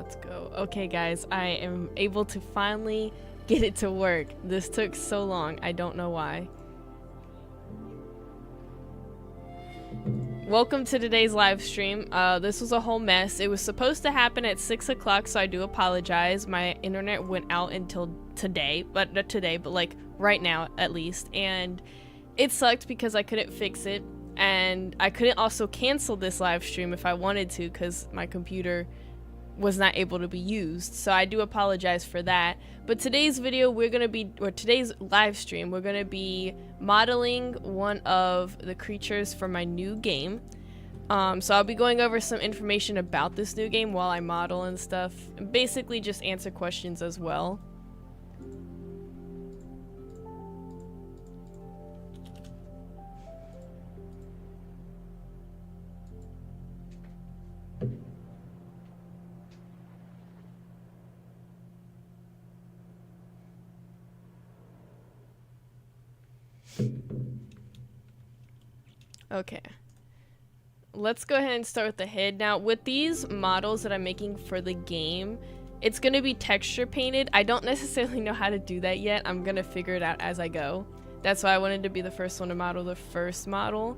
Let's go. Okay, guys, I am able to finally get it to work. This took so long. I don't know why. Welcome to today's live stream. This was a whole mess. It was supposed to happen at 6 o'clock, so I do apologize. My internet went out until today, but not today, but like right now at least. And it sucked because I couldn't fix it. And I couldn't also cancel this live stream if I wanted to because my computer was not able to be used. So I do apologize for that. But today's video, today's live stream, we're gonna be modeling one of the creatures for my new game. So I'll be going over some information about this new game while I model and stuff, and basically just answer questions as well. Okay, let's go ahead and start with the head. Now, with these models that I'm making for the game, it's going to be texture painted. I don't necessarily know how to do that yet. I'm going to figure it out as I go. That's why I wanted to be the first one to model the first model.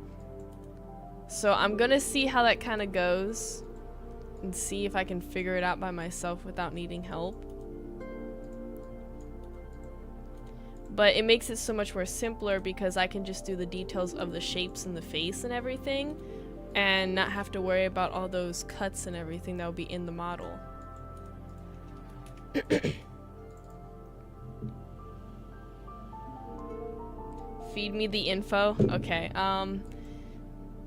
So I'm going to see how that kind of goes and see if I can figure it out by myself without needing help. But it makes it so much more simpler because I can just do the details of the shapes and the face and everything and not have to worry about all those cuts and everything that will be in the model. Feed me the info. Okay,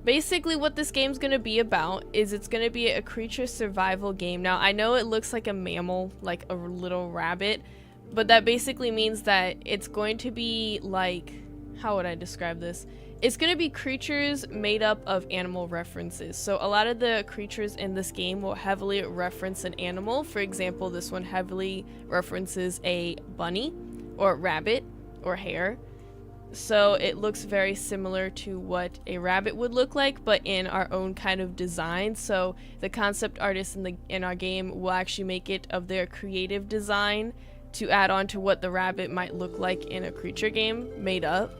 basically what this game's gonna be about is it's gonna be a creature survival game. Now, I know it looks like a mammal, like a little rabbit, but that basically means that it's going to be like, how would I describe this? It's going to be creatures made up of animal references. So a lot of the creatures in this game will heavily reference an animal. For example, this one heavily references a bunny or rabbit or hare. So it looks very similar to what a rabbit would look like, but in our own kind of design. So the concept artists in our game will actually make it of their creative design to add on to what the rabbit might look like in a creature game made up.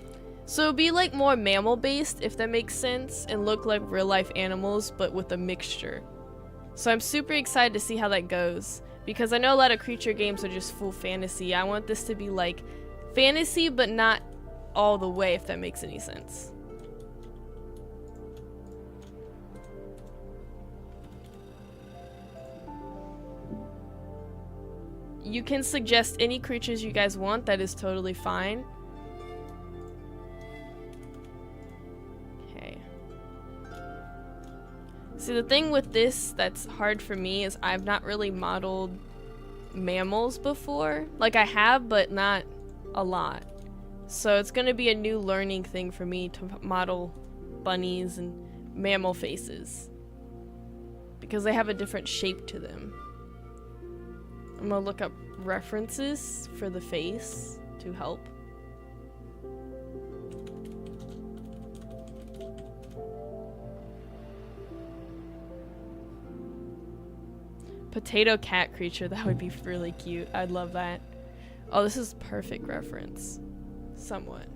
So it'll be like more mammal based, if that makes sense, and look like real life animals but with a mixture. So I'm super excited to see how that goes because I know a lot of creature games are just full fantasy. I want this to be like fantasy but not all the way, if that makes any sense. You can suggest any creatures you guys want, that is totally fine. Okay. See, the thing with this that's hard for me is I've not really modeled mammals before. Like I have, but not a lot. So it's gonna be a new learning thing for me to model bunnies and mammal faces because they have a different shape to them. I'm gonna look up references for the face to help. Potato cat creature, that would be really cute. I'd love that. Oh, this is perfect reference. Somewhat.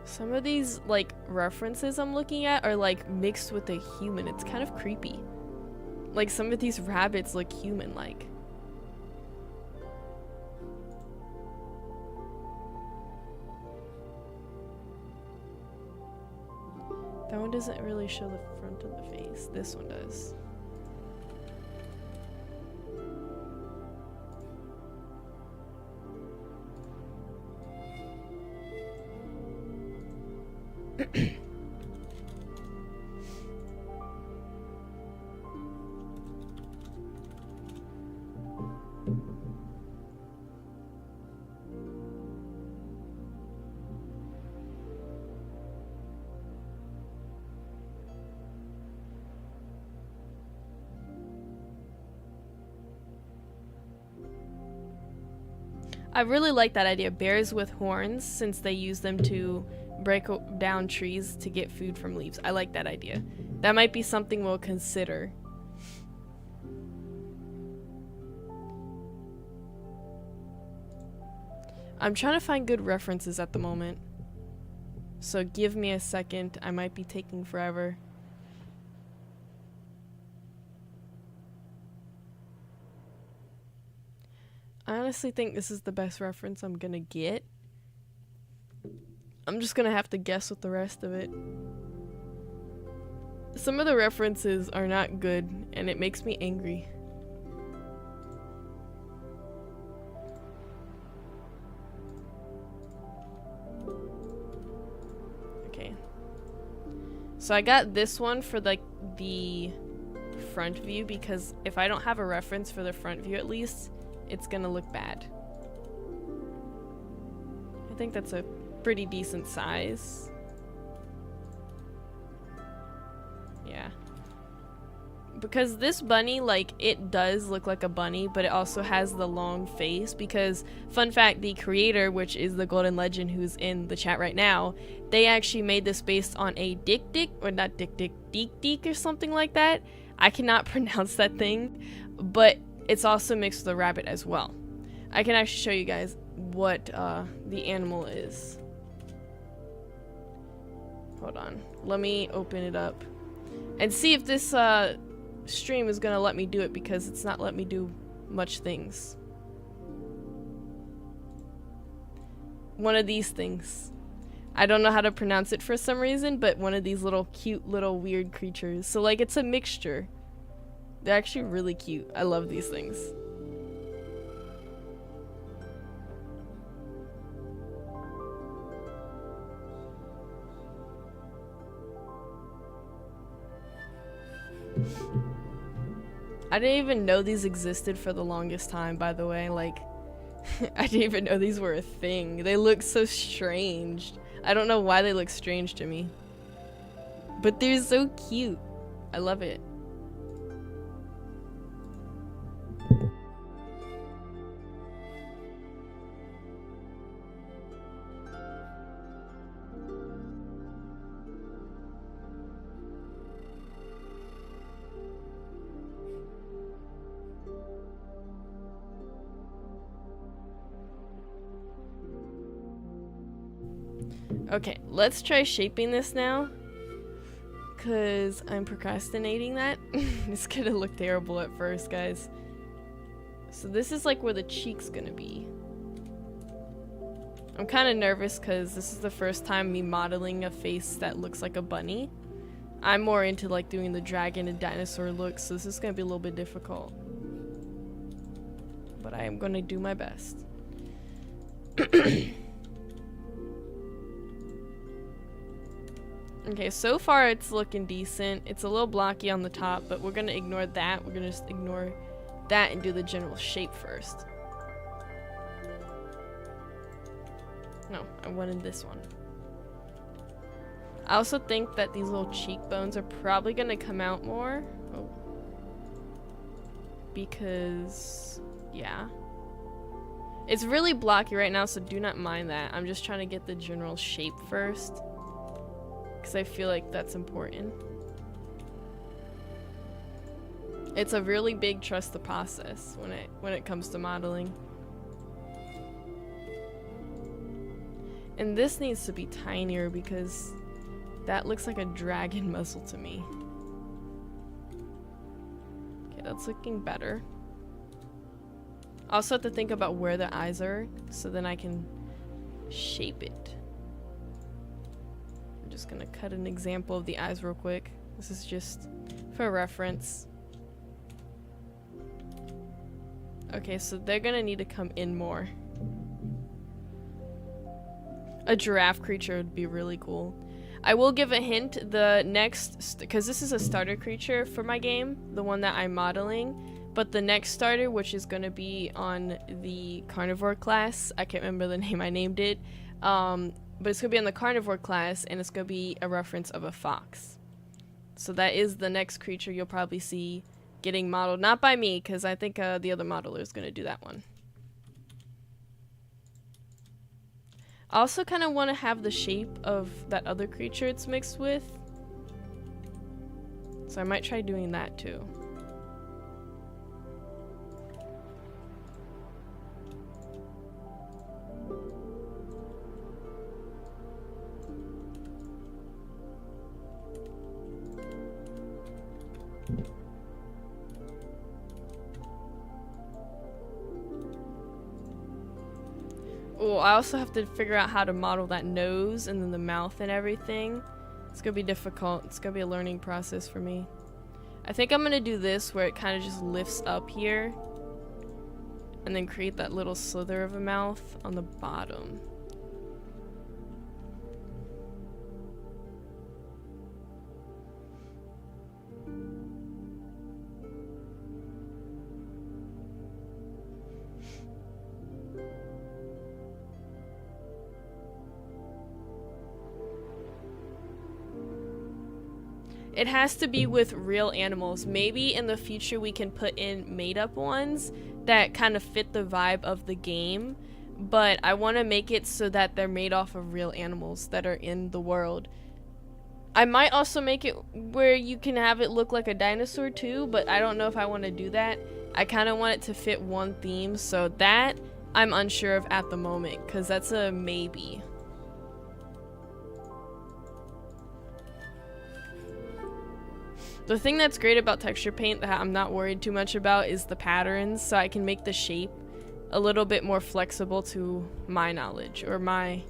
Some of these like references I'm looking at are like mixed with a human. It's kind of creepy. Like some of these rabbits look human-like. That one doesn't really show the front of the face. This one does. I really like that idea. Bears with horns, since they use them to break down trees to get food from leaves. I like that idea. That might be something we'll consider. I'm trying to find good references at the moment. So give me a second. I might be taking forever. I honestly think this is the best reference I'm gonna get. I'm just gonna have to guess with the rest of it. Some of the references are not good, and it makes me angry. Okay. So I got this one for like the front view, because if I don't have a reference for the front view at least, it's gonna look bad. I think that's a pretty decent size. Yeah. Because this bunny, like, it does look like a bunny, but it also has the long face, because, fun fact, the creator, which is the Golden Legend who's in the chat right now, they actually made this based on a Deek or something like that. I cannot pronounce that thing, but it's also mixed with a rabbit as well. I can actually show you guys what the animal is. Hold on. Let me open it up and see if this stream is gonna let me do it, because it's not letting me do much things. One of these things. I don't know how to pronounce it for some reason, but one of these little cute little weird creatures. So like, it's a mixture. They're actually really cute. I love these things. I didn't even know these existed for the longest time, by the way. Like, I didn't even know these were a thing. They look so strange. I don't know why they look strange to me, but they're so cute. I love it. Okay, let's try shaping this now, because I'm procrastinating that. It's gonna look terrible at first, guys. So this is like where the cheek's gonna be. I'm kind of nervous because this is the first time me modeling a face that looks like a bunny. I'm more into like doing the dragon and dinosaur look, so this is gonna be a little bit difficult. But I am gonna do my best. Okay, so far it's looking decent. It's a little blocky on the top, but we're gonna ignore that. We're gonna just ignore that and do the general shape first. No, I wanted this one. I also think that these little cheekbones are probably gonna come out more. Oh. Because, yeah. It's really blocky right now, so do not mind that. I'm just trying to get the general shape first, because I feel like that's important. It's a really big trust the process when it comes to modeling. And this needs to be tinier, because that looks like a dragon muzzle to me. Okay, that's looking better. I also have to think about where the eyes are, so then I can shape it. I'm just gonna cut an example of the eyes real quick. This is just for reference. Okay, so they're gonna need to come in more. A giraffe creature would be really cool. I will give a hint, the next, because this is a starter creature for my game, the one that I'm modeling, but the next starter, which is going to be on the carnivore class, I can't remember the name I named it, but it's going to be on the carnivore class, and it's going to be a reference of a fox. So that is the next creature you'll probably see getting modeled, not by me, because I think the other modeler is going to do that one. I also kind of want to have the shape of that other creature it's mixed with. So I might try doing that too. Oh, I also have to figure out how to model that nose and then the mouth and everything. It's gonna be difficult. It's gonna be a learning process for me. I think I'm gonna do this where it kind of just lifts up here and then create that little slither of a mouth on the bottom. It has to be with real animals. Maybe in the future we can put in made-up ones that kind of fit the vibe of the game, but I want to make it so that they're made off of real animals that are in the world. I might also make it where you can have it look like a dinosaur too, but I don't know if I want to do that. I kind of want it to fit one theme, so that I'm unsure of at the moment, because that's a maybe. The thing that's great about texture paint that I'm not worried too much about is the patterns, so I can make the shape a little bit more flexible to my knowledge or my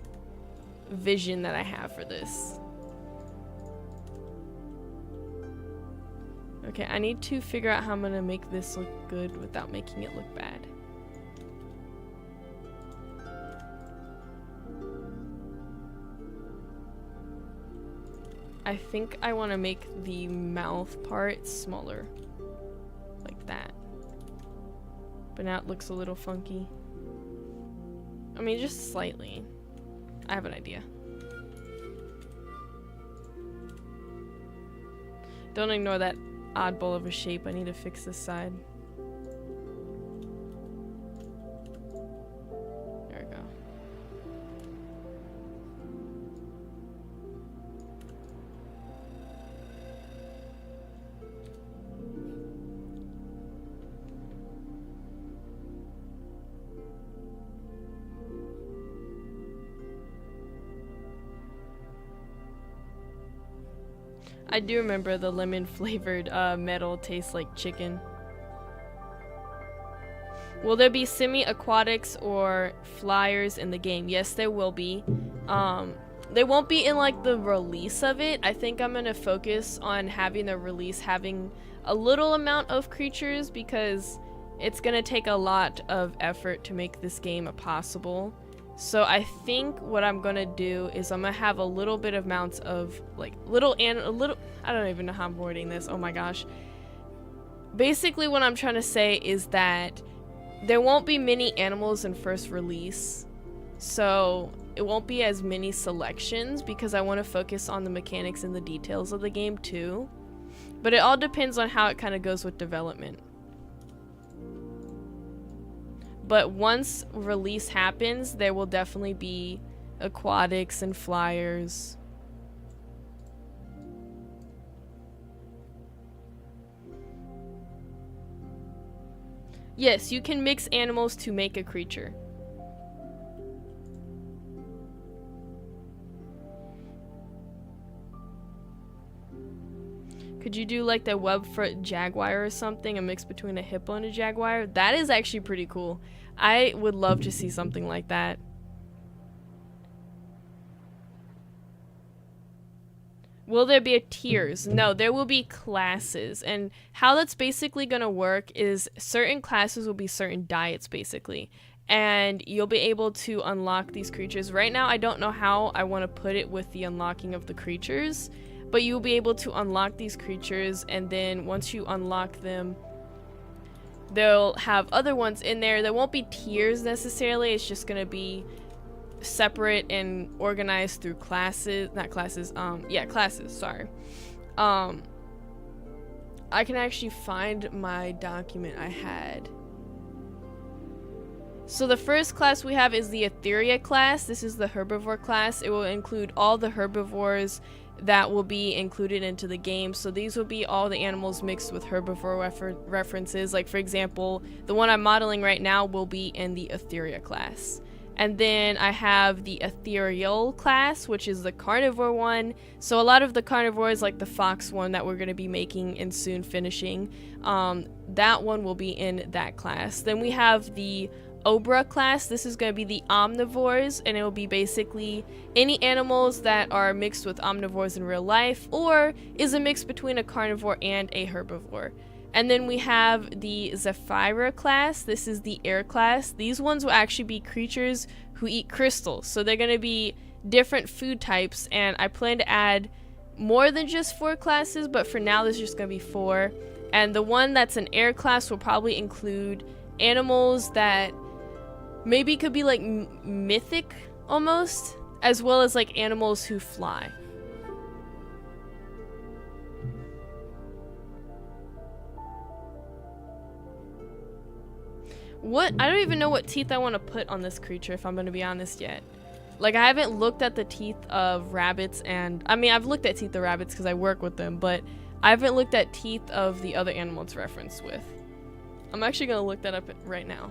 vision that I have for this. Okay, I need to figure out how I'm gonna make this look good without making it look bad. I think I want to make the mouth part smaller, like that. But now it looks a little funky. I mean, just slightly. I have an idea. Don't ignore that oddball of a shape. I need to fix this side. There we go. I do remember the lemon flavored metal tastes like chicken. Will there be semi-aquatics or flyers in the game? Yes, there will be. They won't be in like the release of it. I think I'm gonna focus on having the release having a little amount of creatures because it's gonna take a lot of effort to make this game possible. So I think what I'm gonna do is I'm gonna have a little bit of amounts of like I don't even know how I'm wording this. Oh my gosh. Basically what I'm trying to say is that there won't be many animals in first release. So it won't be as many selections because I want to focus on the mechanics and the details of the game too. But it all depends on how it kind of goes with development. But once release happens, there will definitely be aquatics and flyers. Yes, you can mix animals to make a creature. Could you do like the webfoot jaguar or something, a mix between a hippo and a jaguar? That is actually pretty cool. I would love to see something like that. Will there be tiers? No, there will be classes. And how that's basically going to work is certain classes will be certain diets basically. And you'll be able to unlock these creatures. Right now, I don't know how I want to put it with the unlocking of the creatures. But you'll be able to unlock these creatures, and then once you unlock them, they'll have other ones in there. There won't be tiers necessarily. It's just going to be separate and organized through classes. Not classes. Yeah, classes. Sorry. I can actually find my document I had. So the first class we have is the Etheria class. This is the herbivore class. It will include all the herbivores that will be included into the game. So these will be all the animals mixed with herbivore references. Like, for example, the one I'm modeling right now will be in the Etheria class. And then I have the ethereal class, which is the carnivore one. So a lot of the carnivores, like the fox one that we're going to be making and soon finishing, that one will be in that class. Then we have the Obra class. This is going to be the omnivores, and it will be basically any animals that are mixed with omnivores in real life or is a mix between a carnivore and a herbivore. And then we have the Zephyra class. This is the air class. These ones will actually be creatures who eat crystals. So they're going to be different food types, and I plan to add more than just 4 classes, but for now there's just going to be 4. And the one that's an air class will probably include animals that maybe could be like mythic almost, as well as like animals who fly. What? I don't even know what teeth I want to put on this creature, if I'm going to be honest yet. Like, I haven't looked at the teeth of rabbits, and I mean, I've looked at teeth of rabbits because I work with them, but I haven't looked at teeth of the other animal it's referenced with. I'm actually going to look that up right now.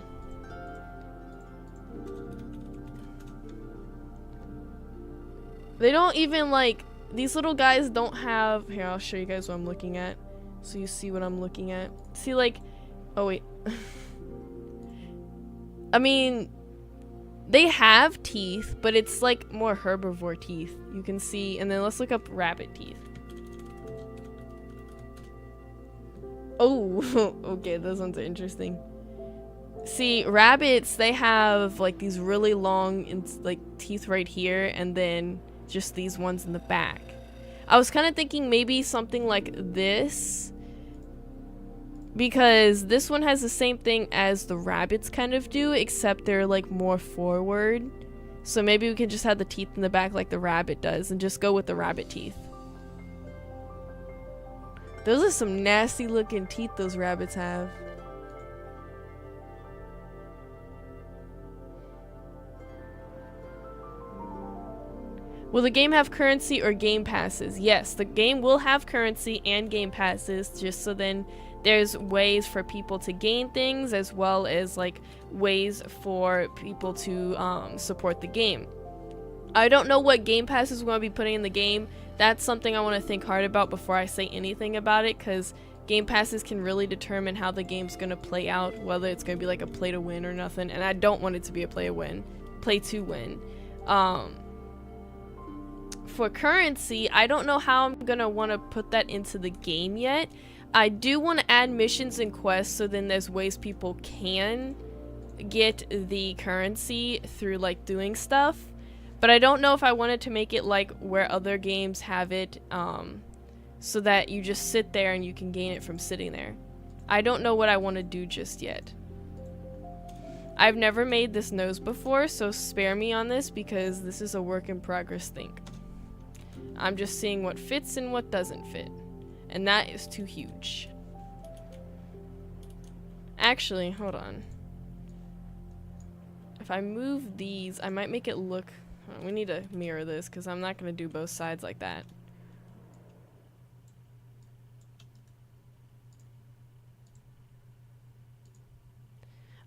They don't even, like, these little guys don't have... Here, I'll show you guys what I'm looking at, so you see what I'm looking at. See, like... Oh, wait. I mean, they have teeth, but it's like more herbivore teeth. You can see, and then let's look up rabbit teeth. Oh, okay, those ones are interesting. See, rabbits, they have like these really long like teeth right here, and then just these ones in the back. I was kind of thinking maybe something like this, because this one has the same thing as the rabbits kind of do, except they're like more forward. So maybe we can just have the teeth in the back like the rabbit does and just go with the rabbit teeth. Those are some nasty looking teeth those rabbits have. Will the game have currency or game passes? Yes, the game will have currency and game passes, just so then there's ways for people to gain things, as well as like ways for people to support the game. I don't know what game passes we're going to be putting in the game. That's something I want to think hard about before I say anything about it, because game passes can really determine how the game's going to play out, whether it's going to be like a play to win or nothing, and I don't want it to be a play to win. For currency, I don't know how I'm going to want to put that into the game yet. I do want to add missions and quests, so then there's ways people can get the currency through like doing stuff. But I don't know if I wanted to make it like where other games have it, so that you just sit there and you can gain it from sitting there. I don't know what I want to do just yet. I've never made this nose before, so spare me on this because this is a work in progress thing. I'm just seeing what fits and what doesn't fit. And that is too huge. Actually, hold on. If I move these, I might make it look... We need to mirror this because I'm not going to do both sides like that.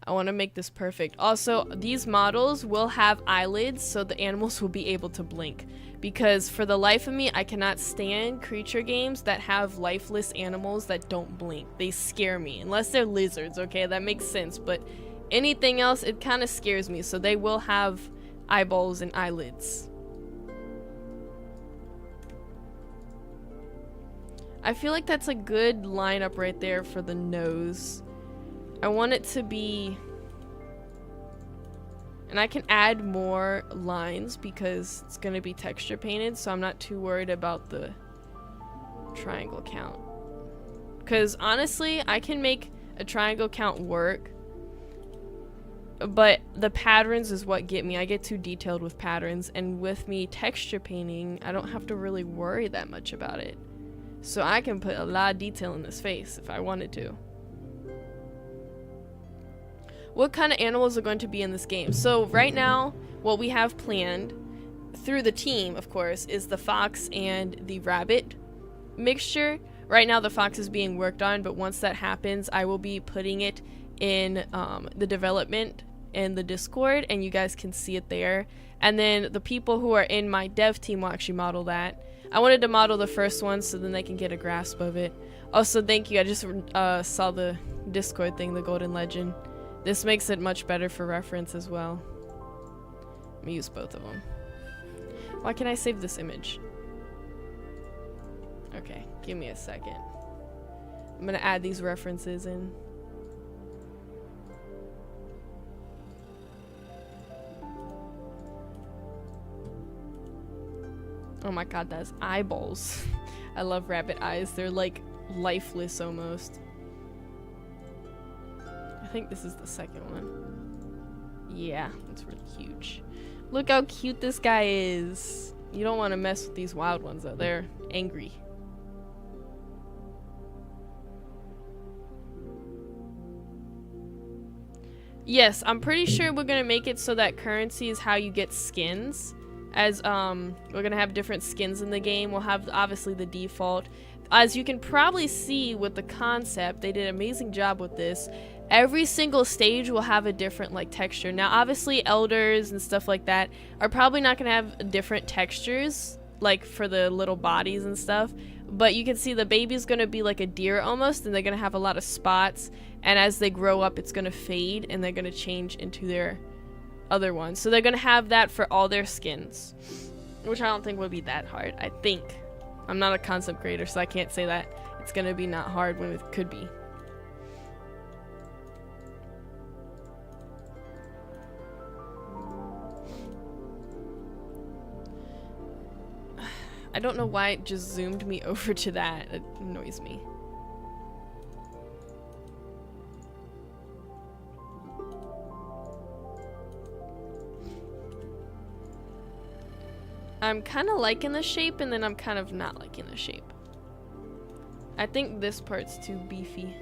I want to make this perfect. Also, these models will have eyelids, so the animals will be able to blink. Because for the life of me, I cannot stand creature games that have lifeless animals that don't blink. They scare me. Unless they're lizards, okay? That makes sense. But anything else, it kind of scares me. So they will have eyeballs and eyelids. I feel like that's a good lineup right there for the nose. I want it to be... And I can add more lines because it's going to be texture painted, so I'm not too worried about the triangle count. Because honestly, I can make a triangle count work, but the patterns is what get me. I get too detailed with patterns, and with me texture painting, I don't have to really worry that much about it. So I can put a lot of detail in this face if I wanted to. what kind of animals are going to be in this game. So right now, what we have planned through the team, of course, is the fox and the rabbit mixture. Right now the fox is being worked on, but once that happens, I will be putting it in the development in the Discord, and you guys can see it there. And then the people who are in my dev team will actually model that. I wanted to model the first one so then they can get a grasp of it. Also, thank you. I just saw the Discord thing, the Golden Legend. This makes it much better for reference as well. Let me use both of them. Why can't I save this image? Okay, give me a second. I'm gonna add these references in. Oh my god, that's eyeballs. I love rabbit eyes. They're like lifeless almost. I think this is the second one. Yeah, it's really huge. Look how cute this guy is. You don't want to mess with these wild ones though. They're angry. Yes, I'm pretty sure we're gonna make it so that currency is how you get skins. As we're gonna have different skins in the game. We'll have obviously the default. As you can probably see with the concept, they did an amazing job with this. Every single stage will have a different like texture. Now obviously elders and stuff like that are probably not gonna have different textures like for the little bodies and stuff, but you can see the baby's gonna be like a deer almost, and they're gonna have a lot of spots, and as they grow up it's gonna fade and they're gonna change into their other ones. So they're gonna have that for all their skins, which I don't think would be that hard. I think. I'm not a concept creator, so I can't say that it's gonna be not hard when it could be. I don't know why it just zoomed me over to that. It annoys me. I'm kind of liking the shape, and then I'm kind of not liking the shape. I think this part's too beefy.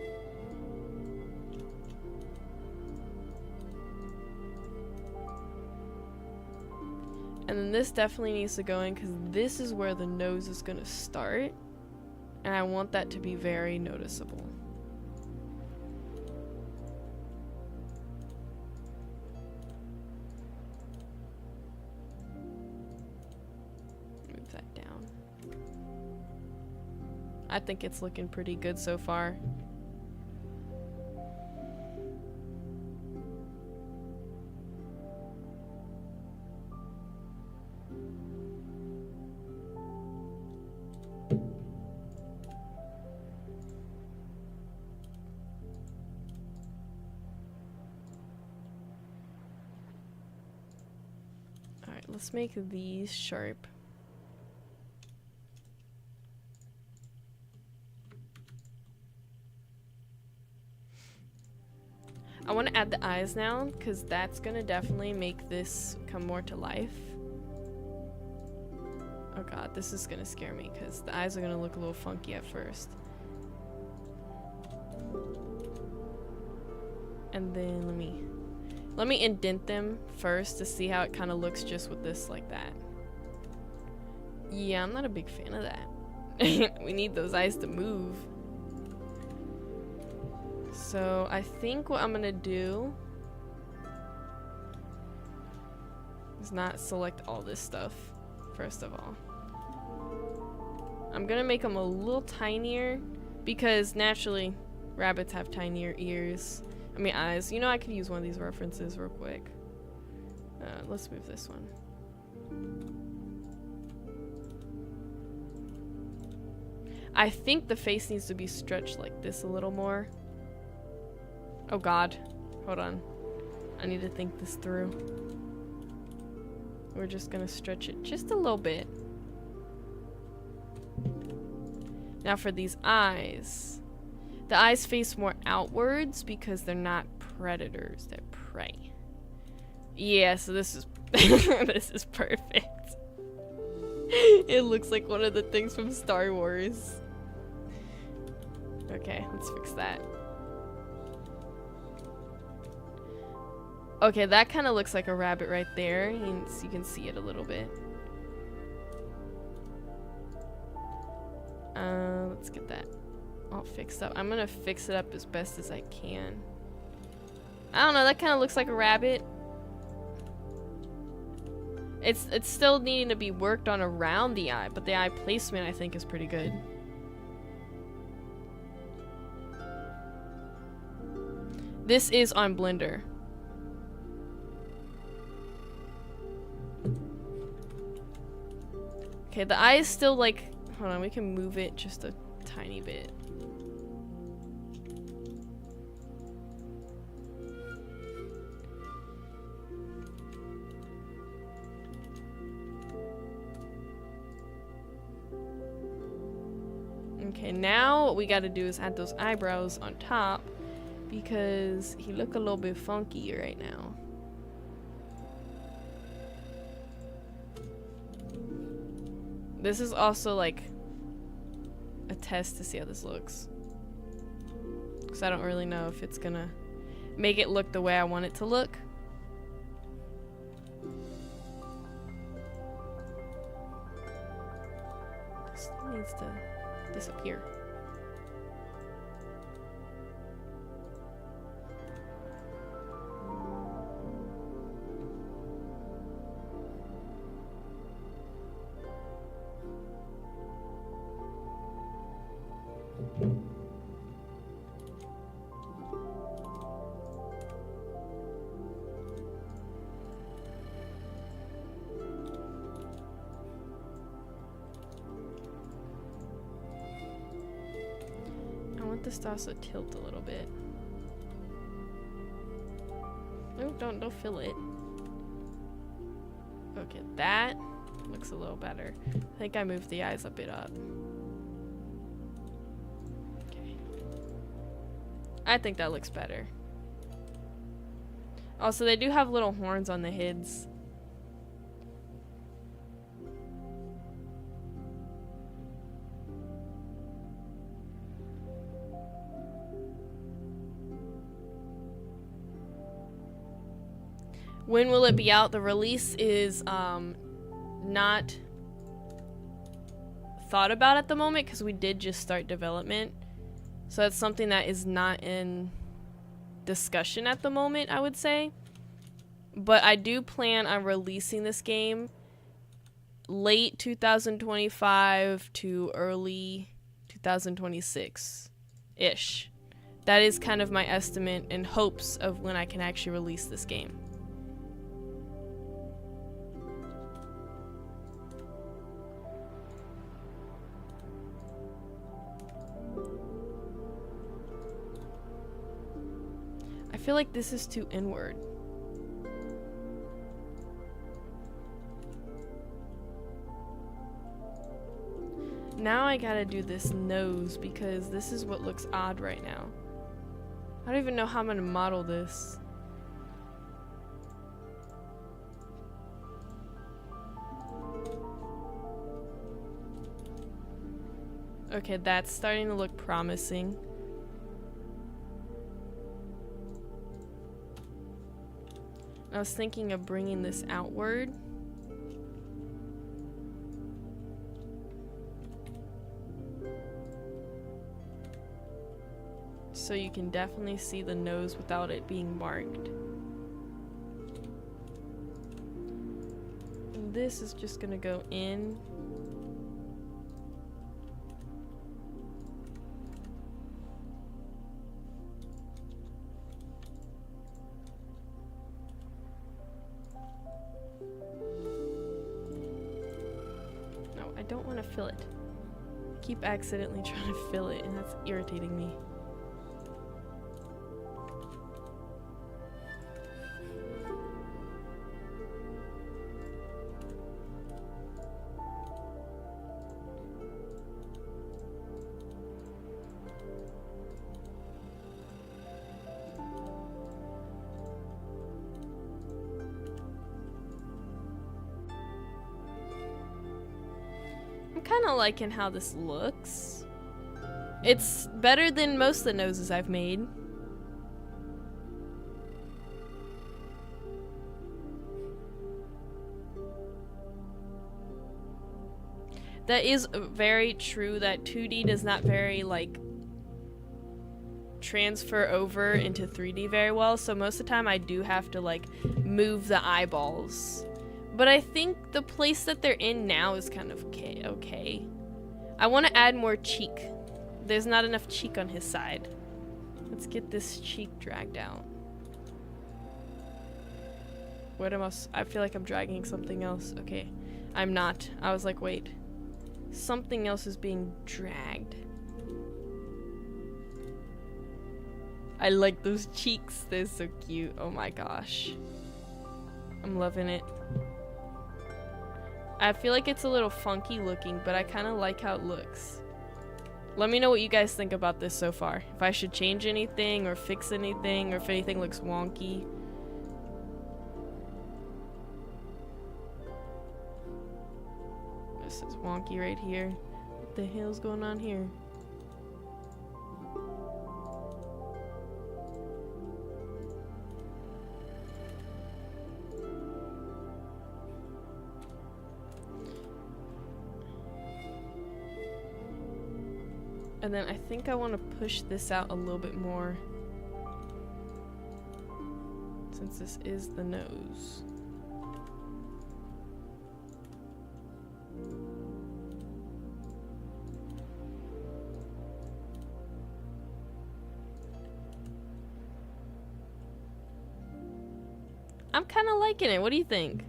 And then this definitely needs to go in, because this is where the nose is going to start. And I want that to be very noticeable. Move that down. I think it's looking pretty good so far. Let's make these sharp. I want to add the eyes now, because that's going to definitely make this come more to life. Oh god, this is going to scare me, because the eyes are going to look a little funky at first. And then let me indent them first to see how it kind of looks just with this like that. Yeah, I'm not a big fan of that. We need those eyes to move. So I think what I'm gonna do is not select all this stuff, first of all. I'm gonna make them a little tinier, because naturally rabbits have tinier ears. I mean eyes. You know, I could use one of these references real quick. Let's move this one. I think the face needs to be stretched like this a little more. Oh god. Hold on. I need to think this through. We're just gonna stretch it just a little bit. Now for these eyes. The eyes face more outwards because they're not predators, they're prey. Yeah, so this is this is perfect. It looks like one of the things from Star Wars. Okay, let's fix that. Okay, that kind of looks like a rabbit right there. You can see it a little bit. Let's get that all fixed up. I'm gonna fix it up as best as I can. I don't know, that kind of looks like a rabbit. It's still needing to be worked on around the eye, but the eye placement I think is pretty good. This is on Blender. Okay, the eye is still like, hold on, we can move it just a tiny bit. Okay, now what we gotta do is add those eyebrows on top because he look a little bit funky right now. This is also like a test to see how this looks. Because I don't really know if it's gonna make it look the way I want it to look. This needs to disappear. This to also tilt a little bit. No, don't fill it. Okay, that looks a little better. I think I moved the eyes a bit up. Okay. I think that looks better. Also, they do have little horns on the heads. When will it be out? The release is not thought about at the moment because we did just start development. So that's something that is not in discussion at the moment, I would say. But I do plan on releasing this game late 2025 to early 2026-ish. That is kind of my estimate and hopes of when I can actually release this game. I feel like this is too inward. Now I gotta do this nose because this is what looks odd right now. I don't even know how I'm gonna model this. Okay, that's starting to look promising. I was thinking of bringing this outward. So you can definitely see the nose without it being marked. And this is just gonna go in. I don't want to fill it. I keep accidentally trying to fill it and that's irritating me. I'm kind of liking how this looks. It's better than most of the noses I've made. That is very true that 2D does not very, like, transfer over into 3D very well, so most of the time I do have to, like, move the eyeballs. But I think the place that they're in now is kind of okay. I want to add more cheek. There's not enough cheek on his side. Let's get this cheek dragged out. What am I feel like I'm dragging something else. Okay, I'm not. I was like, wait. Something else is being dragged. I like those cheeks. They're so cute. Oh my gosh. I'm loving it. I feel like it's a little funky looking, but I kind of like how it looks. Let me know what you guys think about this so far. If I should change anything or fix anything, or if anything looks wonky. This is wonky right here. What the hell's going on here? And then I think I want to push this out a little bit more, since this is the nose. I'm kind of liking it. What do you think?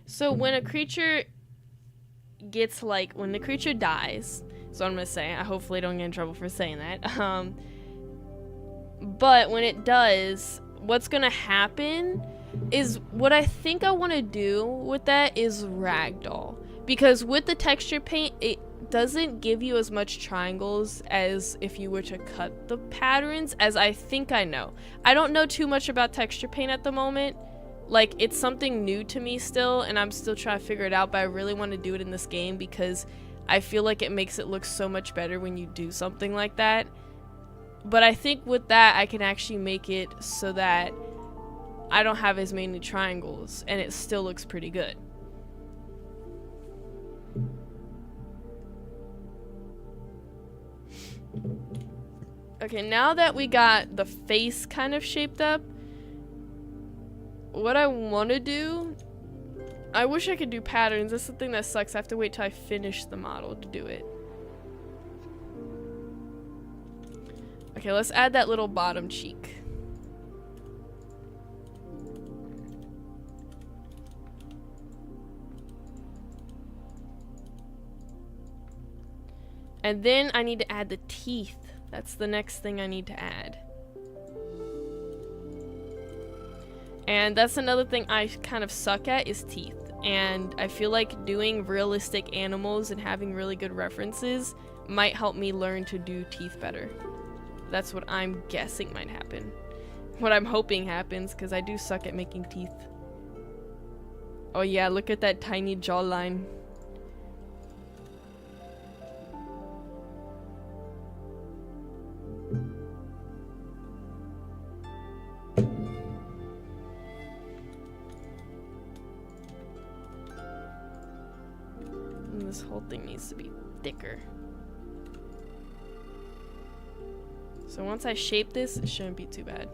So when a creature gets, like, when the creature dies, so I'm gonna say, I hopefully don't get in trouble for saying that, but when it does, what's gonna happen is, what I think I want to do with that is ragdoll, because with the texture paint, it doesn't give you as much triangles as if you were to cut the patterns, as I think I know. I don't know too much about texture paint at the moment. Like, it's something new to me still, and I'm still trying to figure it out, but I really want to do it in this game because I feel like it makes it look so much better when you do something like that. But I think with that, I can actually make it so that I don't have as many triangles, and it still looks pretty good. Okay, now that we got the face kind of shaped up, what I want to do, I wish I could do patterns. That's the thing that sucks. I have to wait till I finish the model to do it. Okay, let's add that little bottom cheek. And then I need to add the teeth. That's the next thing I need to add. And that's another thing I kind of suck at, is teeth. And I feel like doing realistic animals and having really good references might help me learn to do teeth better. That's what I'm guessing might happen. What I'm hoping happens, because I do suck at making teeth. Oh yeah, look at that tiny jawline. This whole thing needs to be thicker. So once I shape this, it shouldn't be too bad.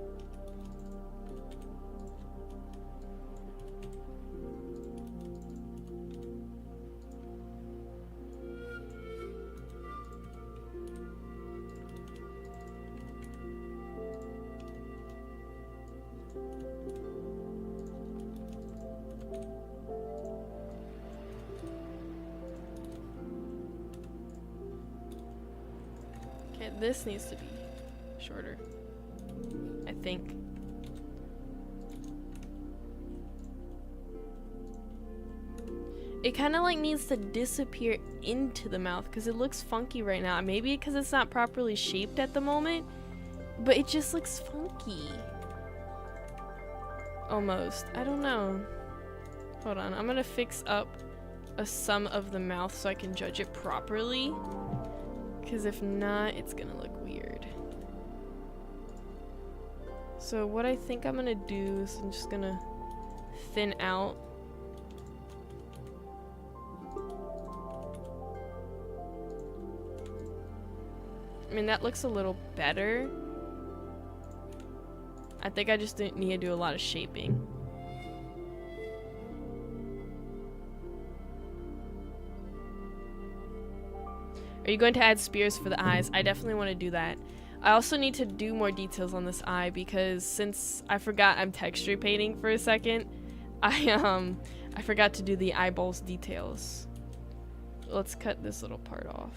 This needs to be shorter, I think. it kind of like needs to disappear into the mouth because it looks funky right now. Maybe because it's not properly shaped at the moment, but it just looks funky. Almost. I don't know. Hold on. I'm gonna fix up a sum of the mouth so I can judge it properly. Because if not, it's gonna look weird. So what I think I'm gonna do is I'm just gonna thin out. I mean, that looks a little better. I think I just need to do a lot of shaping. Are you going to add spears for the eyes? I definitely want to do that. I also need to do more details on this eye because since I forgot I'm texture painting for a second, I forgot to do the eyeballs details. Let's cut this little part off.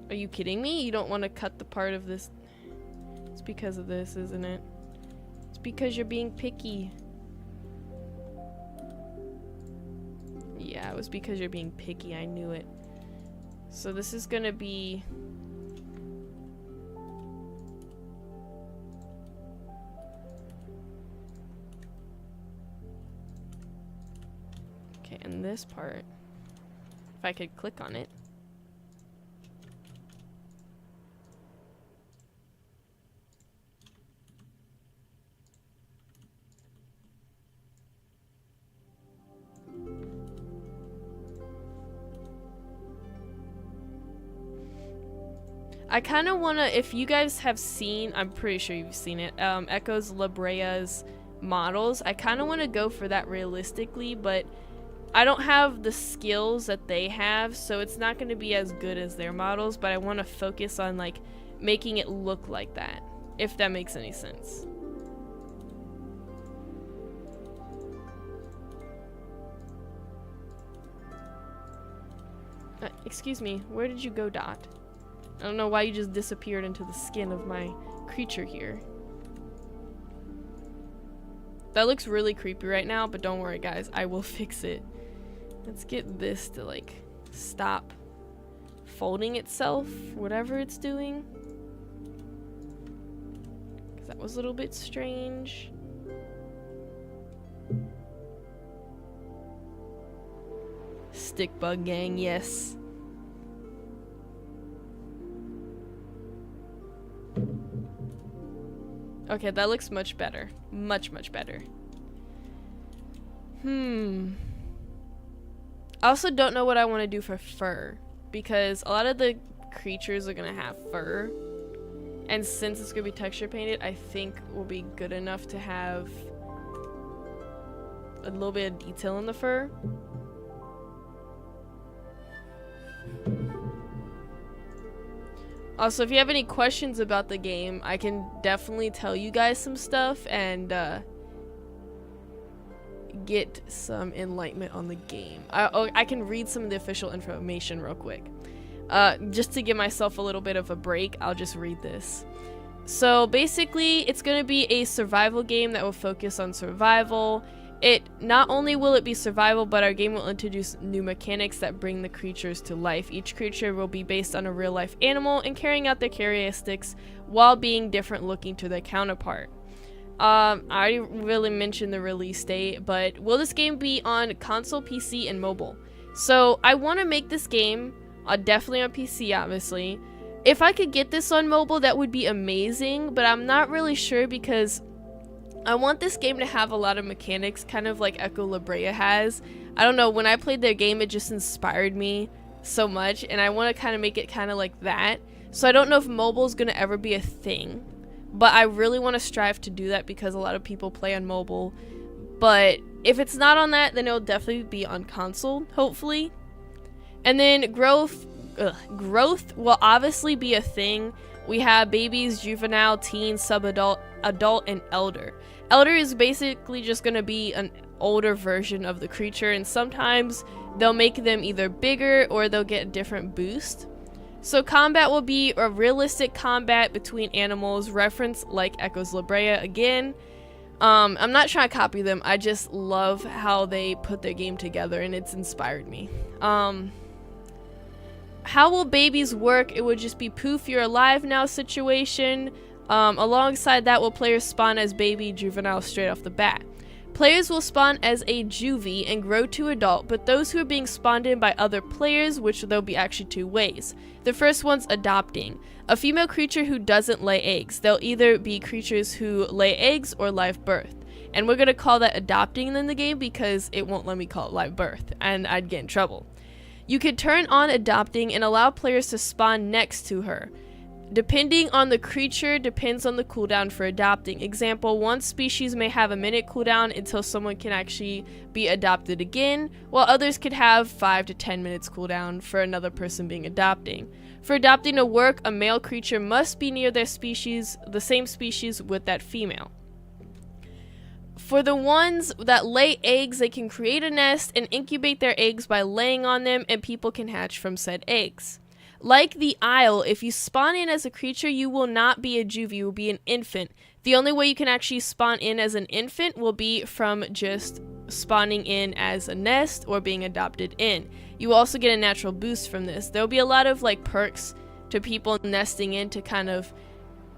Are you kidding me? You don't want to cut the part of this? It's because of this, isn't it? It's because you're being picky. Yeah, it was because you're being picky. I knew it. So this is gonna be... Okay, and this part, if I could click on it. I kind of want to, if you guys have seen, I'm pretty sure you've seen it, Echoes Labrea's models, I kind of want to go for that realistically, but I don't have the skills that they have, so it's not going to be as good as their models, but I want to focus on, like, making it look like that, if that makes any sense. Excuse me, where did you go, Dot? I don't know why you just disappeared into the skin of my creature here. That looks really creepy right now, but don't worry guys, I will fix it. Let's get this to like stop folding itself, whatever it's doing. Because that was a little bit strange. Stick bug gang, yes. Okay, that looks much better. Much, much better. I also don't know what I want to do for fur, because a lot of the creatures are going to have fur. And since it's going to be texture painted, I think will be good enough to have a little bit of detail in the fur. Also, if you have any questions about the game, I can definitely tell you guys some stuff and get some enlightenment on the game. I can read some of the official information real quick. Just to give myself a little bit of a break, I'll just read this. So basically, it's going to be a survival game that will focus on survival. Not only will it be survival, but our game will introduce new mechanics that bring the creatures to life. Each creature will be based on a real-life animal and carrying out their characteristics while being different looking to their counterpart. I already really mentioned the release date, but will this game be on console, PC, and mobile? So I want to make this game definitely on PC, obviously. If I could get this on mobile, that would be amazing, but I'm not really sure because I want this game to have a lot of mechanics, kind of like Echo Labrea has. I don't know, when I played their game, it just inspired me so much, and I want to kind of make it kind of like that. So I don't know if mobile is going to ever be a thing, but I really want to strive to do that because a lot of people play on mobile. But if it's not on that, then it'll definitely be on console, hopefully. And then growth will obviously be a thing. We have babies, juvenile, teen, sub-adult, adult, and elder. Elder is basically just going to be an older version of the creature, and sometimes they'll make them either bigger or they'll get a different boost. So combat will be a realistic combat between animals, reference like Echoes Labrea again. I'm not trying to copy them. I just love how they put their game together, and it's inspired me. How will babies work? It would just be poof, you're alive now situation. Alongside that, will players spawn as baby juvenile straight off the bat? Players will spawn as a juvie and grow to adult, but those who are being spawned in by other players, which there'll be actually two ways. The first one's adopting. A female creature who doesn't lay eggs. They'll either be creatures who lay eggs or live birth. And we're going to call that adopting in the game because it won't let me call it live birth, and I'd get in trouble. You could turn on adopting and allow players to spawn next to her. Depending on the creature, depends on the cooldown for adopting. Example, one species may have a minute cooldown until someone can actually be adopted again, while others could have 5 to 10 minutes cooldown for another person being adopting. For adopting to work, a male creature must be near their species, the same species with that female. For the ones that lay eggs, they can create a nest and incubate their eggs by laying on them, and people can hatch from said eggs. Like the Isle, if you spawn in as a creature, you will not be a juvie, you will be an infant. The only way you can actually spawn in as an infant will be from just spawning in as a nest or being adopted in. You will also get a natural boost from this. There'll be a lot of like perks to people nesting in to kind of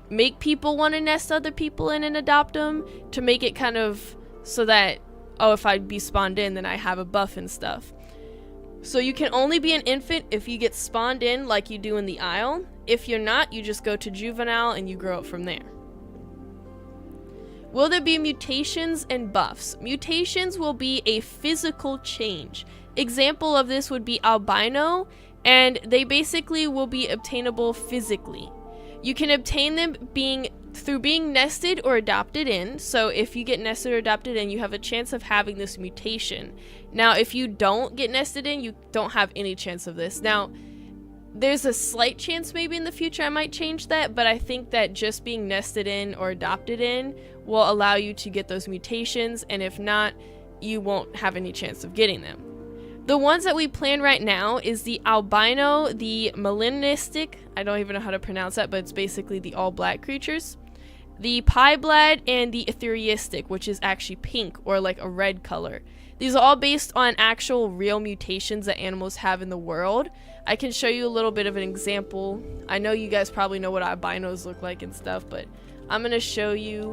make people want to nest other people in and adopt them, to make it kind of so that, oh, if I'd be spawned in, then I have a buff and stuff. So you can only be an infant if you get spawned in like you do in the Isle. If you're not, you just go to juvenile and you grow up from there. Will there be mutations and buffs? Mutations will be a physical change. Example of this would be albino, and they basically will be obtainable physically. You can obtain them through being nested or adopted in. So if you get nested or adopted in, you have a chance of having this mutation. Now, if you don't get nested in, you don't have any chance of this. Now, there's a slight chance maybe in the future I might change that, but I think that just being nested in or adopted in will allow you to get those mutations, and if not, you won't have any chance of getting them. The ones that we plan right now is the albino, the melanistic, I don't even know how to pronounce that, but it's basically the all black creatures, the pieblad, and the ethereistic, which is actually pink or like a red color. These are all based on actual real mutations that animals have in the world. I can show you a little bit of an example. I know you guys probably know what albinos look like and stuff, but I'm going to show you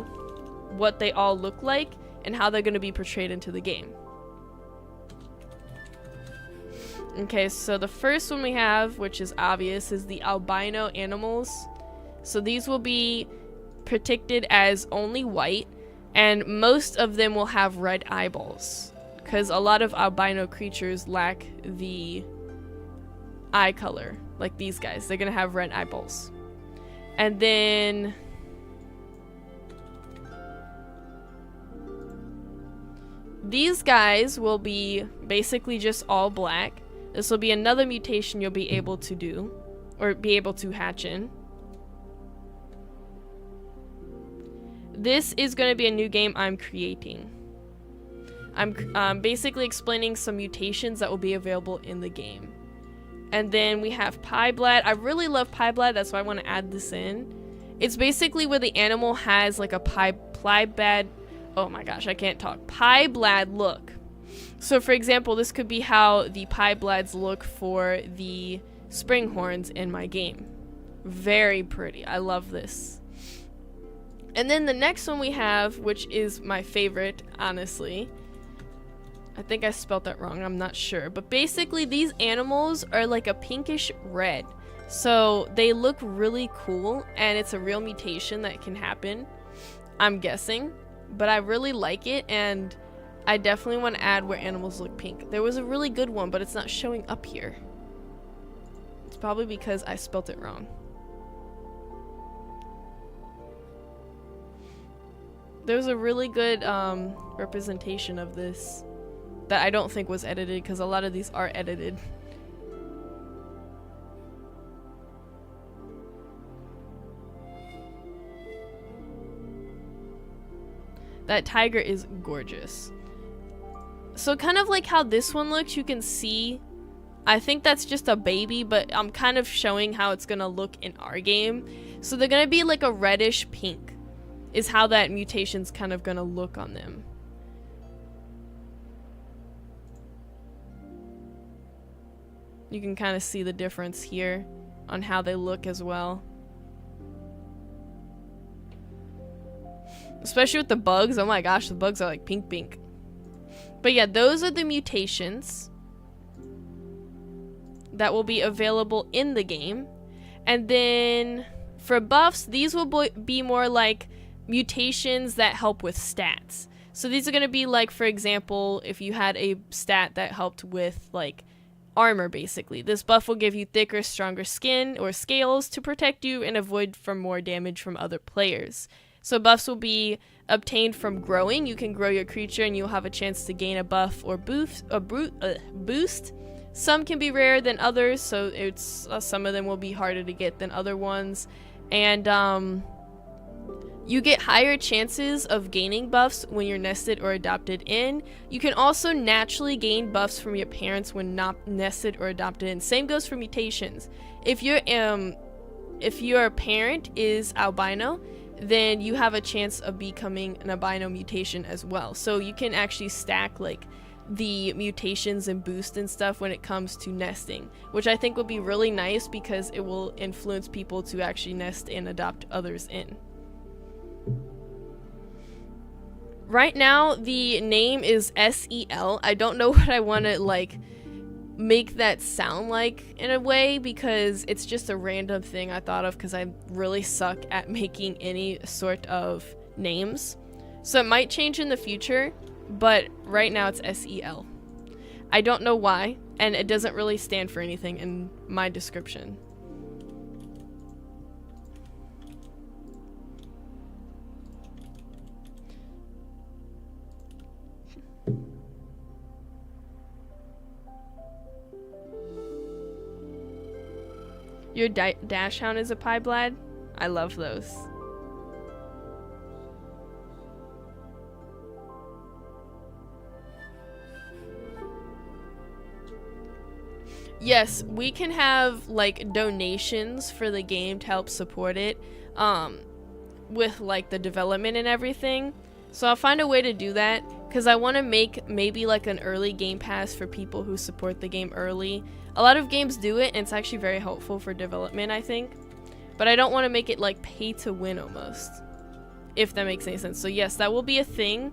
what they all look like and how they're going to be portrayed into the game. Okay, so the first one we have, which is obvious, is the albino animals. So these will be predicted as only white, and most of them will have red eyeballs, because a lot of albino creatures lack the eye color, like these guys. They're gonna have red eyeballs. And then these guys will be basically just all black. This will be another mutation you'll be able to do, or be able to hatch in. This is going to be a new game I'm creating. I'm basically explaining some mutations that will be available in the game. And then we have pieblad. I really love pieblad, that's why I want to add this in. It's basically where the animal has like a pieblad, oh my gosh, I can't talk, pieblad look. So for example, this could be how the pieblads look for the springhorns in my game. Very pretty. I love this. And then the next one we have, which is my favorite, honestly. I think I spelled that wrong, I'm not sure. But basically these animals are like a pinkish red. So they look really cool, and it's a real mutation that can happen, I'm guessing. But I really like it, and I definitely want to add where animals look pink. There was a really good one, but it's not showing up here. It's probably because I spelt it wrong. There's a really good representation of this that I don't think was edited, because a lot of these are edited. That tiger is gorgeous. So kind of like how this one looks, you can see, I think that's just a baby, but I'm kind of showing how it's gonna look in our game. So they're gonna be like a reddish pink. is how that mutation's kind of gonna look on them. You can kind of see the difference here on how they look as well. Especially with the bugs. Oh my gosh, the bugs are like pink. But yeah, those are the mutations that will be available in the game. And then for buffs, these will be more like mutations that help with stats. So these are going to be like, for example, if you had a stat that helped with like armor, basically. This buff will give you thicker, stronger skin or scales to protect you and avoid from more damage from other players. So buffs will be obtained from growing. You can grow your creature and you'll have a chance to gain a buff or boost. Some can be rarer than others, so it's some of them will be harder to get than other ones. And you get higher chances of gaining buffs when you're nested or adopted in. You can also naturally gain buffs from your parents when not nested or adopted in. Same goes for mutations. If your parent is albino, then you have a chance of becoming an albino mutation as well. So you can actually stack like the mutations and boost and stuff when it comes to nesting, which I think will be really nice because it will influence people to actually nest and adopt others in. Right now the name is SEL. I don't know what I want to like make that sound like in a way, because it's just a random thing I thought of because I really suck at making any sort of names. So it might change in the future, but right now it's SEL. I don't know why, and it doesn't really stand for anything in my description. Your dash hound is a pieblad? I love those. Yes, we can have like donations for the game to help support it with like the development and everything. So I'll find a way to do that because I want to make maybe like an early game pass for people who support the game early. A lot of games do it, and it's actually very helpful for development, I think. But I don't want to make it like pay to win almost, if that makes any sense. So yes, that will be a thing.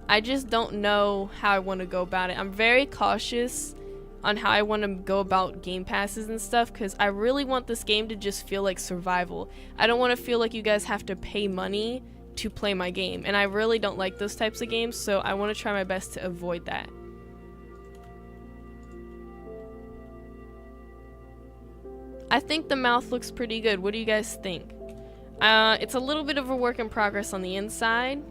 I just don't know how I want to go about it. I'm very cautious on how I want to go about game passes and stuff because I really want this game to just feel like survival. I don't want to feel like you guys have to pay money to play my game, and I really don't like those types of games, so I want to try my best to avoid that. I think the mouth looks pretty good. What do you guys think? It's a little bit of a work in progress on the inside.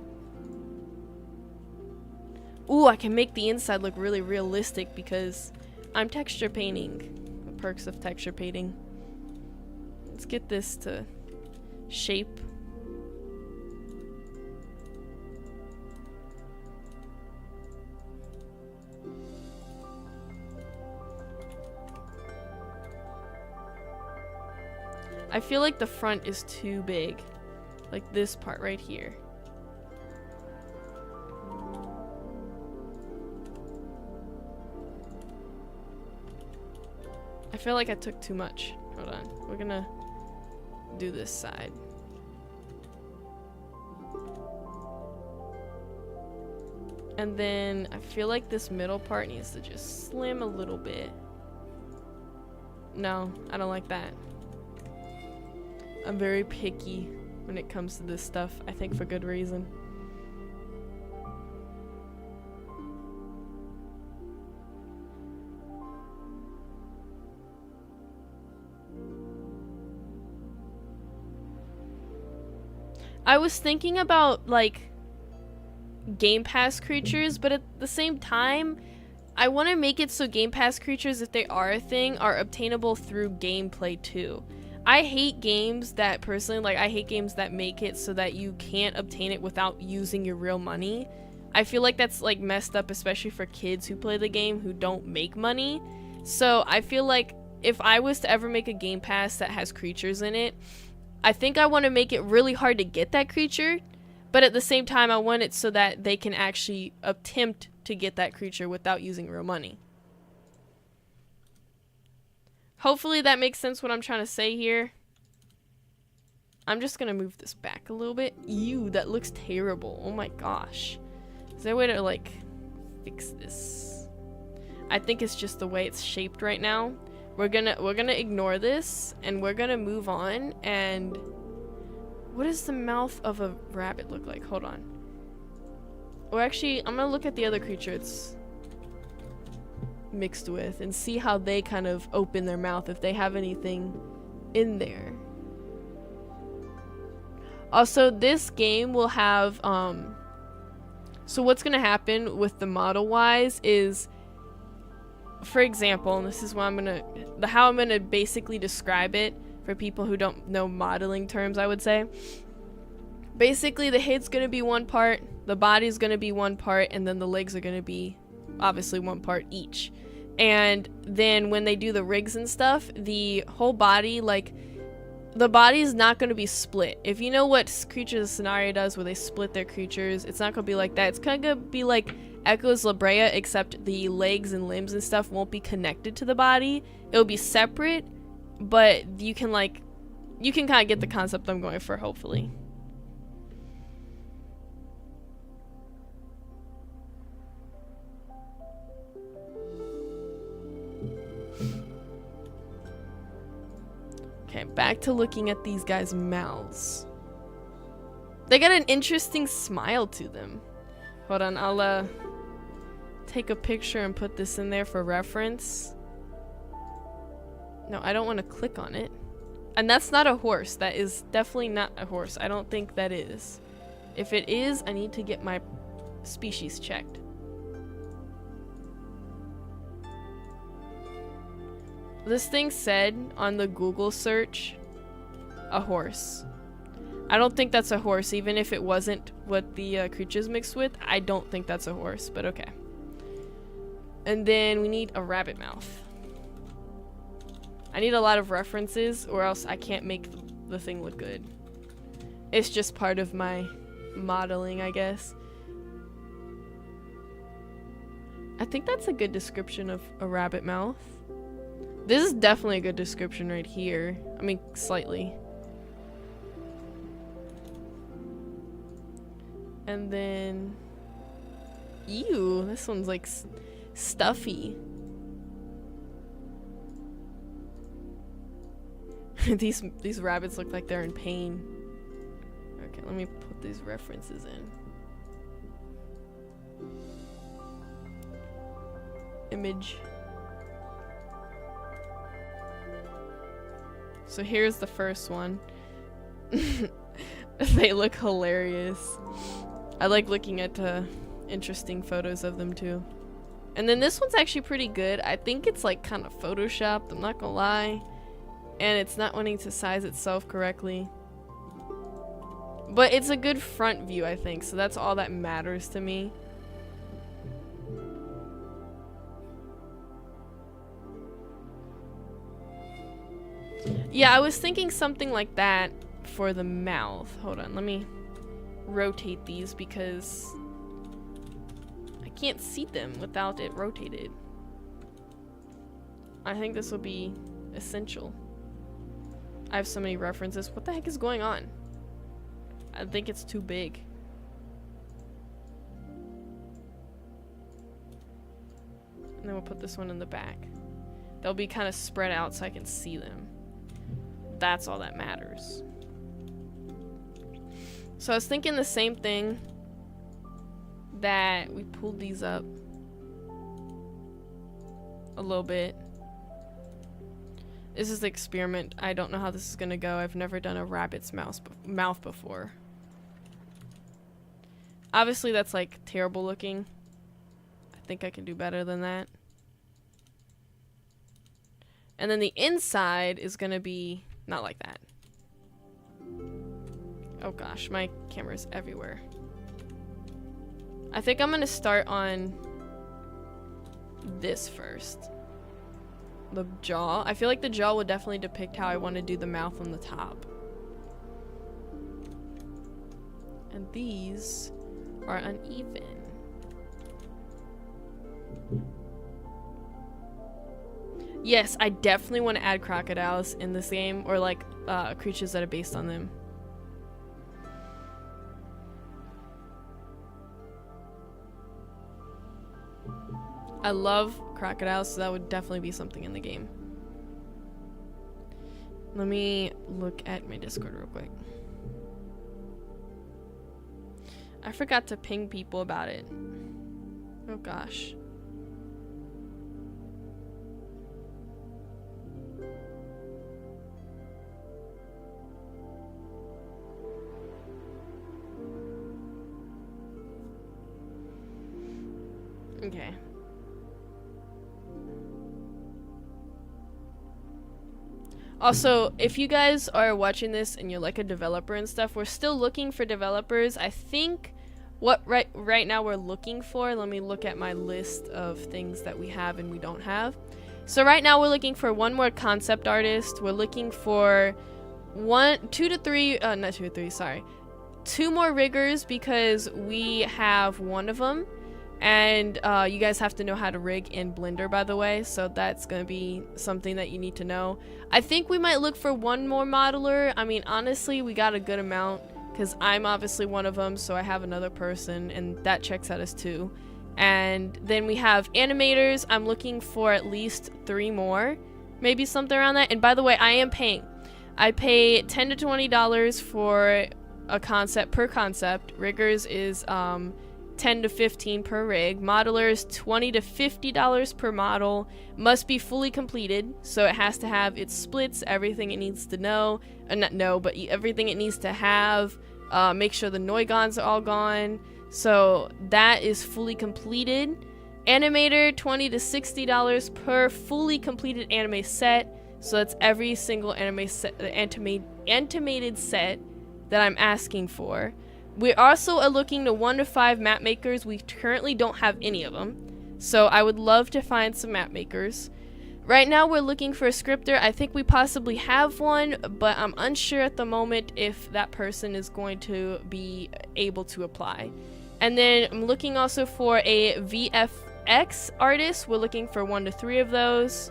Ooh, I can make the inside look really realistic because I'm texture painting. The perks of texture painting. Let's get this to shape. I feel like the front is too big. Like this part right here. I feel like I took too much. Hold on. We're gonna do this side. And then I feel like this middle part needs to just slim a little bit. No, I don't like that. I'm very picky when it comes to this stuff, I think for good reason. I was thinking about like Game Pass creatures, but at the same time I want to make it so Game Pass creatures, if they are a thing, are obtainable through gameplay too. I hate games that personally, like I hate games that make it so that you can't obtain it without using your real money. I feel like that's like messed up, especially for kids who play the game who don't make money. So I feel like if I was to ever make a Game Pass that has creatures in it, I think I want to make it really hard to get that creature, But at the same time, I want it so that they can actually attempt to get that creature without using real money. Hopefully that makes sense what I'm trying to say here. I'm just gonna move this back a little bit. Ew, that looks terrible. Oh my gosh. Is there a way to like fix this? I think it's just the way it's shaped right now. We're gonna ignore this and we're gonna move on. And what does the mouth of a rabbit look like? Hold on. Or actually, I'm gonna look at the other creature it's mixed with and see how they kind of open their mouth, if they have anything in there. Also, this game will have so what's gonna happen with the model wise is, for example, and this is what how I'm gonna basically describe it for people who don't know modeling terms, I would say. Basically, the head's gonna be one part, the body's gonna be one part, and then the legs are gonna be obviously one part each. And then when they do the rigs and stuff, the whole body, like, the body's not going to be split. If you know what Creatures Scenario does where they split their creatures, it's not going to be like that. It's kind of going to be like Echo's La Brea, except the legs and limbs and stuff won't be connected to the body. It'll be separate, but you can kind of get the concept I'm going for, hopefully. Okay, back to looking at these guys' mouths. They got an interesting smile to them. Hold on, I'll take a picture and put this in there for reference. No, I don't want to click on it. And that's not a horse. That is definitely not a horse. I don't think that is. If it is, I need to get my species checked. This thing said on the Google search, a horse. I don't think that's a horse, even if it wasn't what the creature's mixed with. I don't think that's a horse, but okay. And then we need a rabbit mouth. I need a lot of references or else I can't make the thing look good. It's just part of my modeling, I guess. I think that's a good description of a rabbit mouth. This is definitely a good description right here. I mean, slightly. And then... Ew, this one's like stuffy. These rabbits look like they're in pain. Okay, let me put these references in. Image. So here's the first one. They look hilarious. I like looking at interesting photos of them too. And then this one's actually pretty good. I think it's like kind of photoshopped, I'm not gonna lie. And it's not wanting to size itself correctly. But it's a good front view, I think, so that's all that matters to me. Yeah, I was thinking something like that for the mouth. Hold on, let me rotate these because I can't see them without it rotated. I think this will be essential. I have so many references. What the heck is going on? I think it's too big. And then we'll put this one in the back. They'll be kind of spread out so I can see them. That's all that matters. So I was thinking the same thing, that we pulled these up a little bit. This is the experiment. I don't know how this is gonna go. I've never done a rabbit's mouth before. Obviously that's like terrible looking. I think I can do better than that. And then the inside is gonna be not like that. Oh gosh, my camera's everywhere. I think I'm gonna start on this first. The jaw. I feel like the jaw would definitely depict how I want to do the mouth on the top. And these are uneven. Yes, I definitely want to add crocodiles in this game, or like creatures that are based on them. I love crocodiles, so that would definitely be something in the game. Let me look at my Discord real quick. I forgot to ping people about it. Oh gosh. Okay. Also, if you guys are watching this and you're like a developer and stuff, we're still looking for developers. I think what right now we're looking for, let me look at my list of things that we have and we don't have. So right now we're looking for one more concept artist. We're looking for two more riggers, because we have one of them. And you guys have to know how to rig in Blender, by the way, so that's going to be something that you need to know. I think we might look for one more modeler. I mean, honestly, we got a good amount, because I'm obviously one of them, so I have another person, and that checks out as 2. And then we have animators. I'm looking for at least 3 more, maybe something around that. And by the way, I am paying. I pay $10 to $20 for a concept, per concept. Riggers is 10 to 15 per rig. Modelers $20 to $50 per model. Must be fully completed, so it has to have its splits, everything it needs to know, but everything it needs to have. Make sure the Noigons are all gone. So that is fully completed. Animator $20 to $60 per fully completed anime set. So that's every single anime set, animated set that I'm asking for. We also are looking to 1 to 5 map makers. We currently don't have any of them, so I would love to find some map makers. Right now we're looking for a scripter. I think we possibly have one, but I'm unsure at the moment if that person is going to be able to apply. And then I'm looking also for a VFX artist. We're looking for 1 to 3 of those.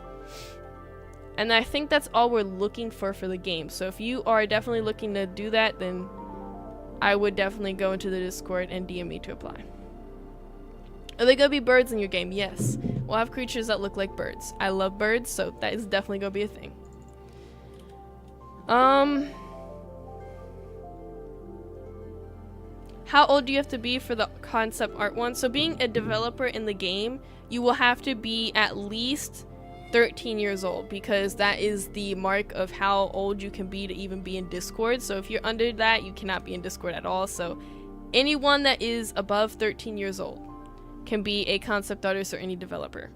And I think that's all we're looking for the game. So if you are definitely looking to do that, then I would definitely go into the Discord and DM me to apply. Are they gonna be birds in your game? Yes. We'll have creatures that look like birds. I love birds, so that is definitely gonna be a thing. How old do you have to be for the concept art one? So being a developer in the game, you will have to be at least 13 years old, because that is the mark of how old you can be to even be in Discord. So if you're under that, you cannot be in Discord at all. So anyone that is above 13 years old can be a concept artist or any developer.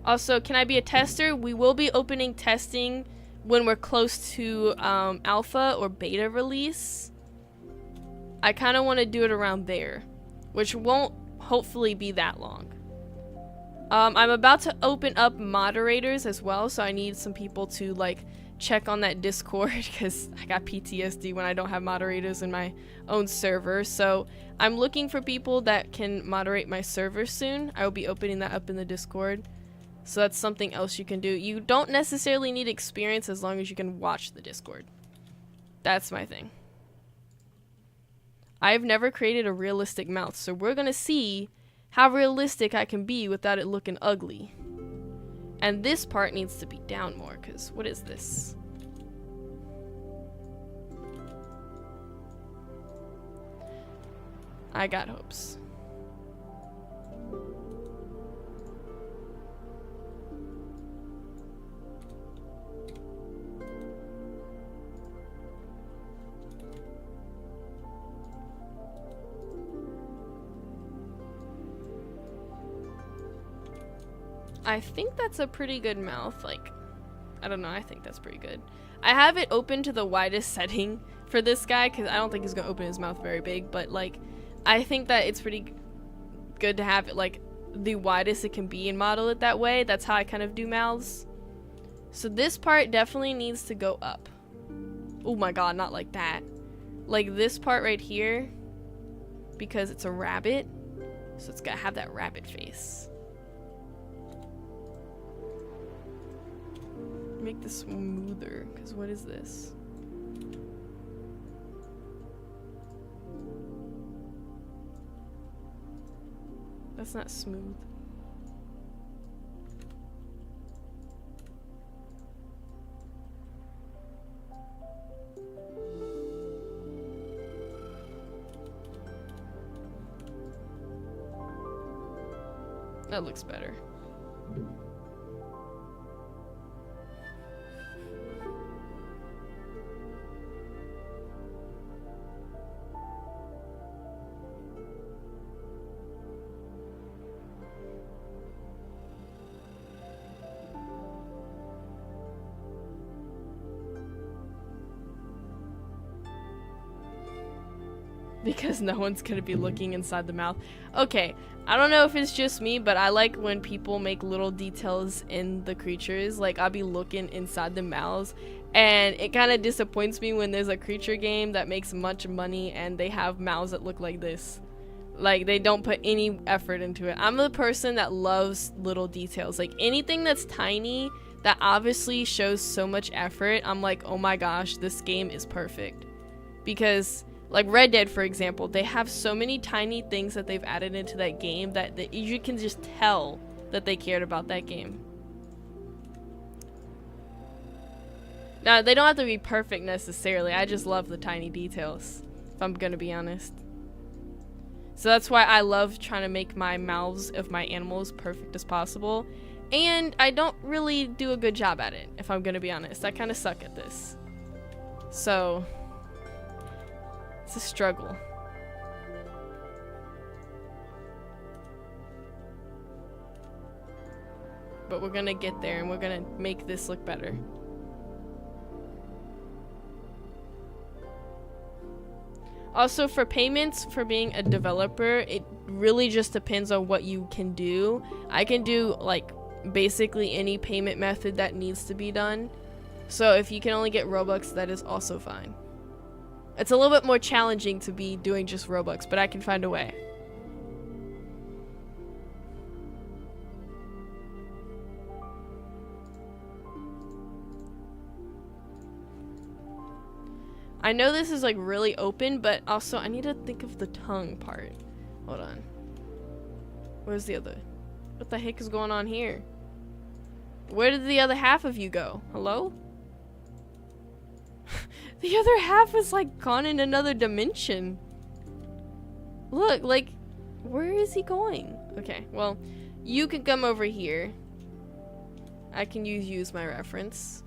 Also, can I be a tester? We will be opening testing when we're close to alpha or beta release. I kind of want to do it around there, which won't hopefully be that long. I'm about to open up moderators as well, so I need some people to like check on that Discord, because I got PTSD when I don't have moderators in my own server. So I'm looking for people that can moderate my server soon. I will be opening that up in the Discord. So that's something else you can do. You don't necessarily need experience as long as you can watch the Discord. That's my thing. I've never created a realistic mouth, so we're gonna see how realistic I can be without it looking ugly. And this part needs to be down more, because what is this? I got hopes. I think that's a pretty good mouth. Like, I don't know, I think that's pretty good. I have it open to the widest setting for this guy, because I don't think he's gonna open his mouth very big, but like, I think that it's pretty good to have it like the widest it can be and model it that way. That's how I kind of do mouths. So this part definitely needs to go up. Oh my god, not like that. Like this part right here, because it's a rabbit, so it's gotta have that rabbit face. Make this smoother, because what is this? That's not smooth. That looks better. Because no one's gonna be looking inside the mouth. Okay, I don't know if it's just me, but I like when people make little details in the creatures. Like, I'll be looking inside the mouths, and it kind of disappoints me when there's a creature game that makes much money and they have mouths that look like this. Like, they don't put any effort into it. I'm the person that loves little details. Like, anything that's tiny that obviously shows so much effort, I'm like, oh my gosh, this game is perfect. Because like Red Dead, for example, they have so many tiny things that they've added into that game that you can just tell that they cared about that game. Now, they don't have to be perfect necessarily. I just love the tiny details, if I'm gonna be honest. So that's why I love trying to make my mouths of my animals perfect as possible. And I don't really do a good job at it, if I'm gonna be honest. I kind of suck at this. So it's a struggle. But we're gonna get there and we're gonna make this look better. Also, for payments for being a developer, it really just depends on what you can do. I can do like basically any payment method that needs to be done. So if you can only get Robux, that is also fine. It's a little bit more challenging to be doing just Robux, but I can find a way. I know this is like really open, but also I need to think of the tongue part. Hold on. Where's the other? What the heck is going on here? Where did the other half of you go? Hello? The other half is like gone in another dimension. Look, like, where is he going? Okay, well, you can come over here. I can use my reference.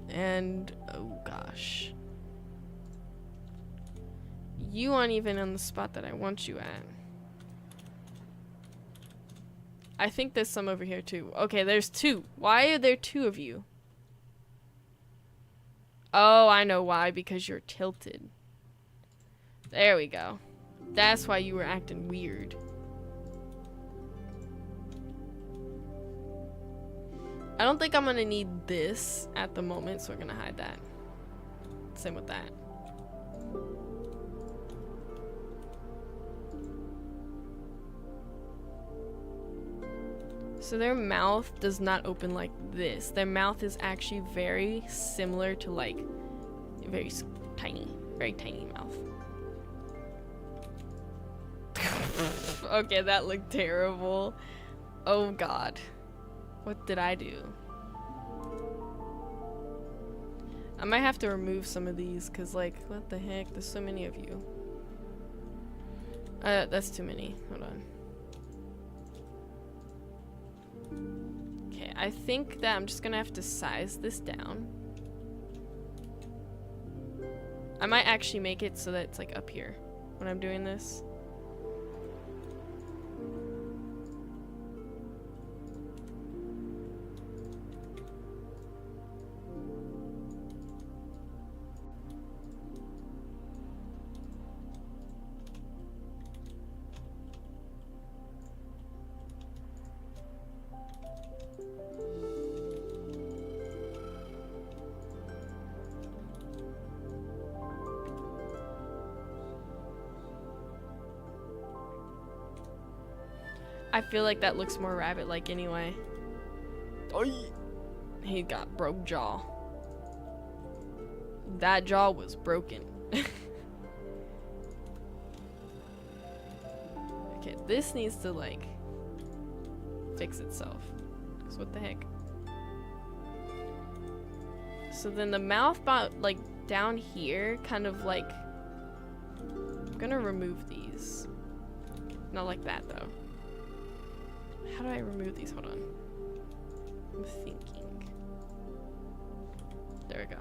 And, oh gosh. You aren't even on the spot that I want you at. I think there's some over here too. Okay, there's two. Why are there two of you? Oh, I know why. Because you're tilted. There we go. That's why you were acting weird. I don't think I'm gonna need this at the moment, so we're gonna hide that. Same with that. So their mouth does not open like this. Their mouth is actually very similar to like very tiny mouth. Okay, that looked terrible. Oh god. What did I do? I might have to remove some of these because like, what the heck? There's so many of you. That's too many. Hold on. Okay, I think that I'm just gonna have to size this down. I might actually make it so that it's like up here when I'm doing this. I feel like that looks more rabbit-like anyway. He got broke jaw. That jaw was broken. Okay, this needs to like fix itself. 'Cause what the heck? So then the mouth like down here, kind of like. I'm gonna remove these. Not like that though. How do I remove these? Hold on. I'm thinking. There we go.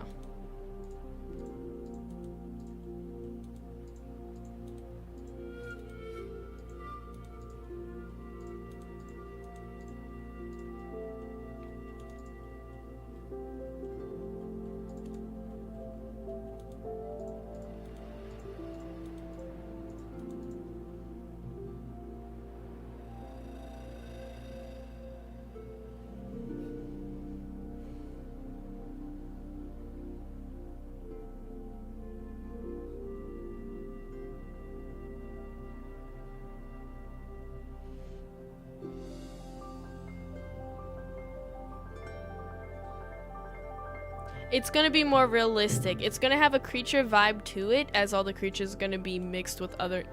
It's gonna be more realistic. It's gonna have a creature vibe to it, as all the creatures are gonna be mixed with other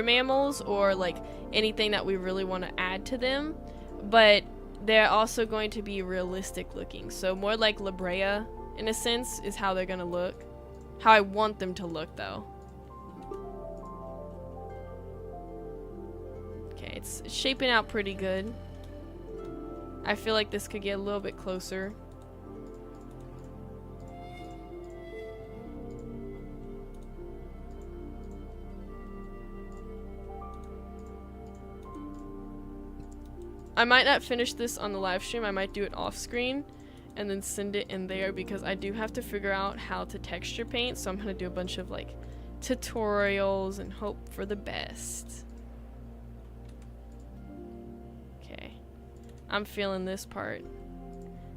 mammals or like anything that we really want to add to them. But they're also going to be realistic looking. So more like La Brea, in a sense, is how they're gonna look. How I want them to look, though. Okay, it's shaping out pretty good. I feel like this could get a little bit closer. I might not finish this on the live stream. I might do it off screen and then send it in there because I do have to figure out how to texture paint. So I'm gonna do a bunch of like tutorials and hope for the best. Okay, I'm feeling this part.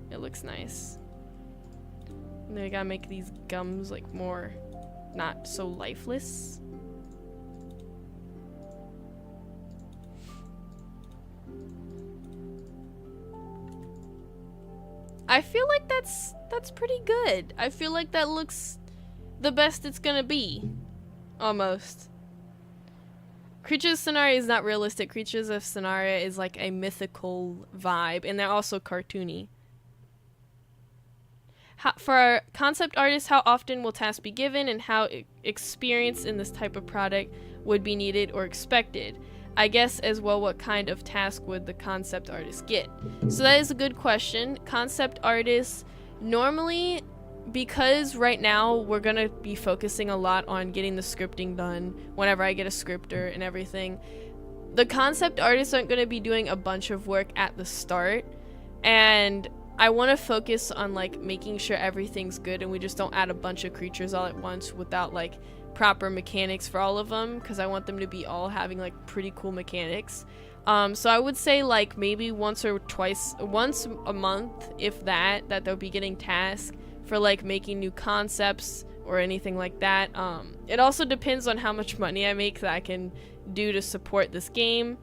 It looks nice. And then we gotta make these gums like more not so lifeless. I feel like that's pretty good. I feel like that looks the best it's gonna be. Almost. Creatures of Sonaria is not realistic. Creatures of Sonaria is like a mythical vibe, and they're also cartoony. For our concept artists, how often will tasks be given, and how experience in this type of product would be needed or expected? I guess as well, what kind of task would the concept artist get? So that is a good question. Concept artists, normally, because right now we're gonna be focusing a lot on getting the scripting done whenever I get a scripter and everything, the concept artists aren't gonna be doing a bunch of work at the start, and I want to focus on like making sure everything's good and we just don't add a bunch of creatures all at once without like proper mechanics for all of them, because I want them to be all having like pretty cool mechanics. So I would say like maybe once a month, if that they'll be getting tasks for like making new concepts or anything like that. It also depends on how much money I make that I can do to support this game,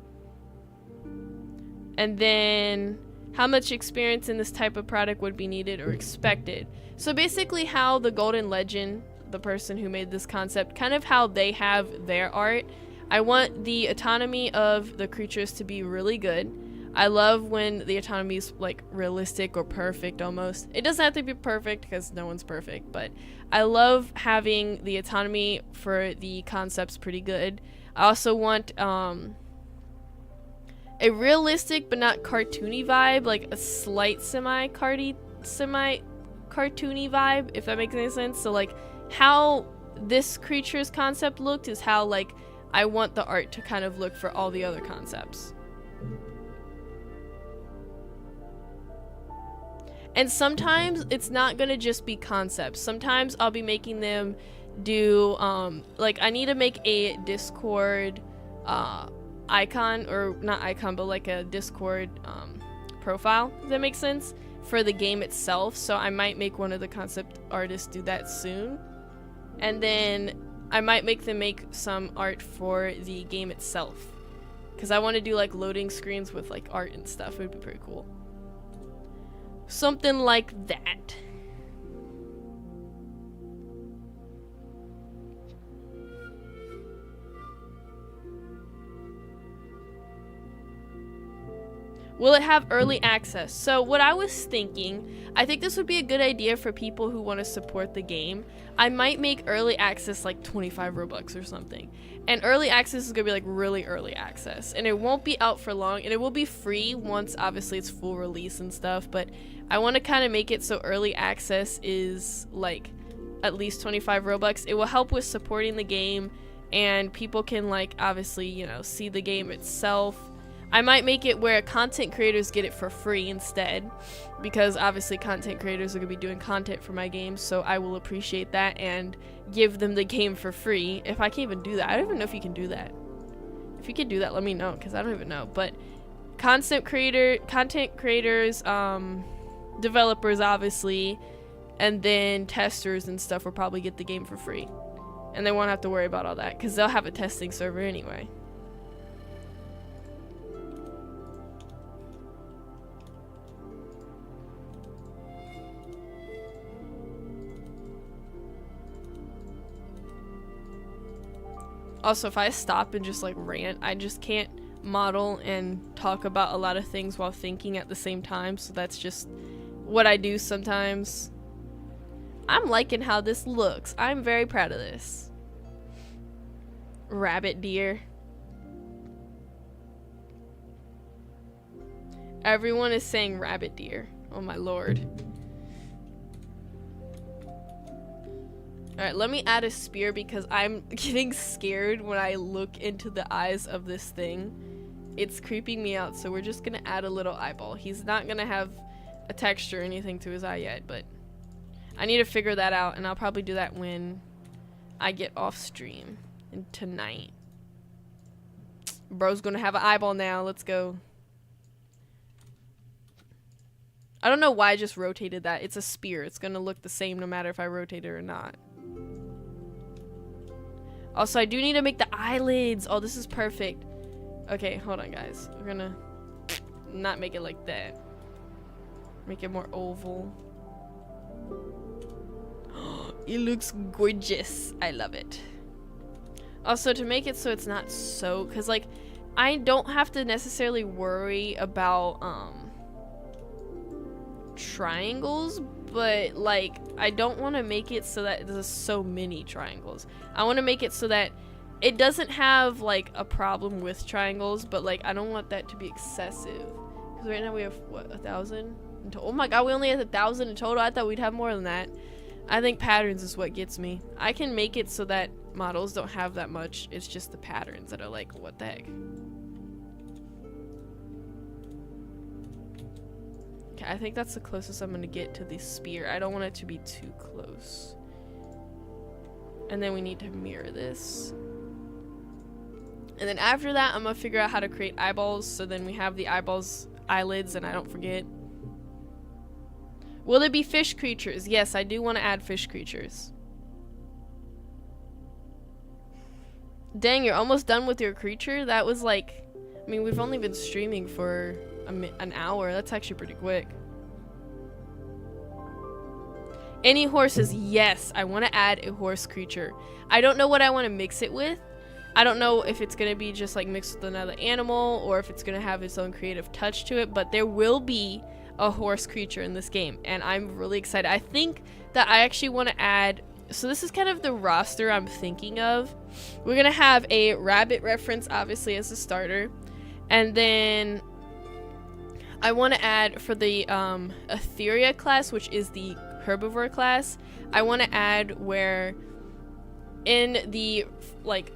and then how much experience in this type of product would be needed or expected. So basically how the Golden Legend, the person who made this concept, kind of how they have their art. I want the autonomy of the creatures to be really good. I love when the autonomy is like realistic or perfect almost. It doesn't have to be perfect because no one's perfect, but I love having the autonomy for the concepts pretty good. I also want a realistic but not cartoony vibe, like a slight semi-cartoony vibe, if that makes any sense. So like how this creature's concept looked is how like I want the art to kind of look for all the other concepts. And sometimes it's not gonna just be concepts. Sometimes I'll be making them do like I need to make a Discord icon, or not icon, but like a Discord profile, if that makes sense, for the game itself. So I might make one of the concept artists do that soon, and then I might make them make some art for the game itself, Because I want to do like loading screens with like art and stuff. It would be pretty cool. Something like that. Will it have early access? So what I was thinking, I think this would be a good idea for people who want to support the game. I might make early access like 25 Robux or something. And early access is going to be like really early access. And it won't be out for long. And it will be free once obviously it's full release and stuff. But I want to kind of make it so early access is like at least 25 Robux. It will help with supporting the game. And people can like obviously, you know, see the game itself. I might make it where content creators get it for free instead, because obviously content creators are going to be doing content for my game, so I will appreciate that and give them the game for free. If I can even do that. I don't even know if you can do that. If you can do that, let me know, because I don't even know. But content creators, developers obviously, and then testers and stuff will probably get the game for free. And they won't have to worry about all that, because they'll have a testing server anyway. Also, if I stop and just like rant, I just can't model and talk about a lot of things while thinking at the same time, so that's just what I do sometimes. I'm liking how this looks. I'm very proud of this. Rabbit deer. Everyone is saying rabbit deer. Oh my lord. Alright, let me add a spear because I'm getting scared when I look into the eyes of this thing. It's creeping me out, so we're just gonna add a little eyeball. He's not gonna have a texture or anything to his eye yet, but I need to figure that out, and I'll probably do that when I get off stream and tonight. Bro's gonna have an eyeball now. Let's go. I don't know why I just rotated that. It's a spear. It's gonna look the same no matter if I rotate it or not. Also, I do need to make the eyelids. Oh, this is perfect. Okay, hold on, guys. We're gonna not make it like that. Make it more oval. It looks gorgeous. I love it. Also, to make it so it's not so... Because, like, I don't have to necessarily worry about, triangles, but like I don't want to make it so that there's so many triangles. I want to make it so that it doesn't have like a problem with triangles, but like I don't want that to be excessive, because right now we have what, 1,000 oh my god, we only have 1,000 in total. I thought we'd have more than that. I think patterns is what gets me. I can make it so that models don't have that much. It's just the patterns that are like, what the heck. I think that's the closest I'm gonna get to the spear. I don't want it to be too close. And then we need to mirror this. And then after that, I'm gonna figure out how to create eyeballs, so then we have the eyeballs, eyelids, and I don't forget. Will it be fish creatures? Yes, I do want to add fish creatures. Dang, you're almost done with your creature? That was like... I mean, we've only been streaming for an hour. That's actually pretty quick. Any horses? Yes, I want to add a horse creature. I don't know what I want to mix it with. I don't know if it's going to be just like mixed with another animal, or if it's going to have its own creative touch to it, but there will be a horse creature in this game, and I'm really excited. I think that I actually want to add... So this is kind of the roster I'm thinking of. We're going to have a rabbit reference, obviously, as a starter. And then I want to add for the Etheria class, which is the herbivore class, I want to add where in the like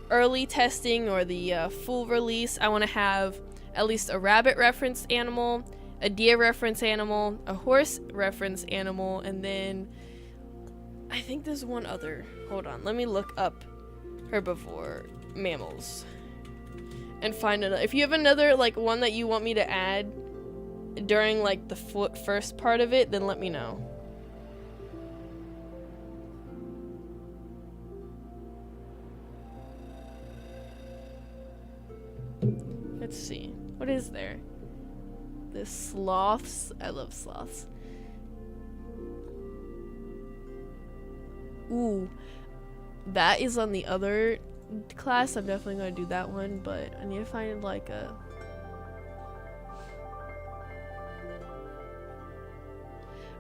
early testing or the full release, I want to have at least a rabbit reference animal, a deer reference animal, a horse reference animal, and then I think there's one other. Hold on, let me look up herbivore mammals and find another. If you have another like one that you want me to add during like the first part of it, then let me know. Let's see. What is there? The sloths. I love sloths. Ooh. That is on the other class. I'm definitely going to do that one, but I need to find like a...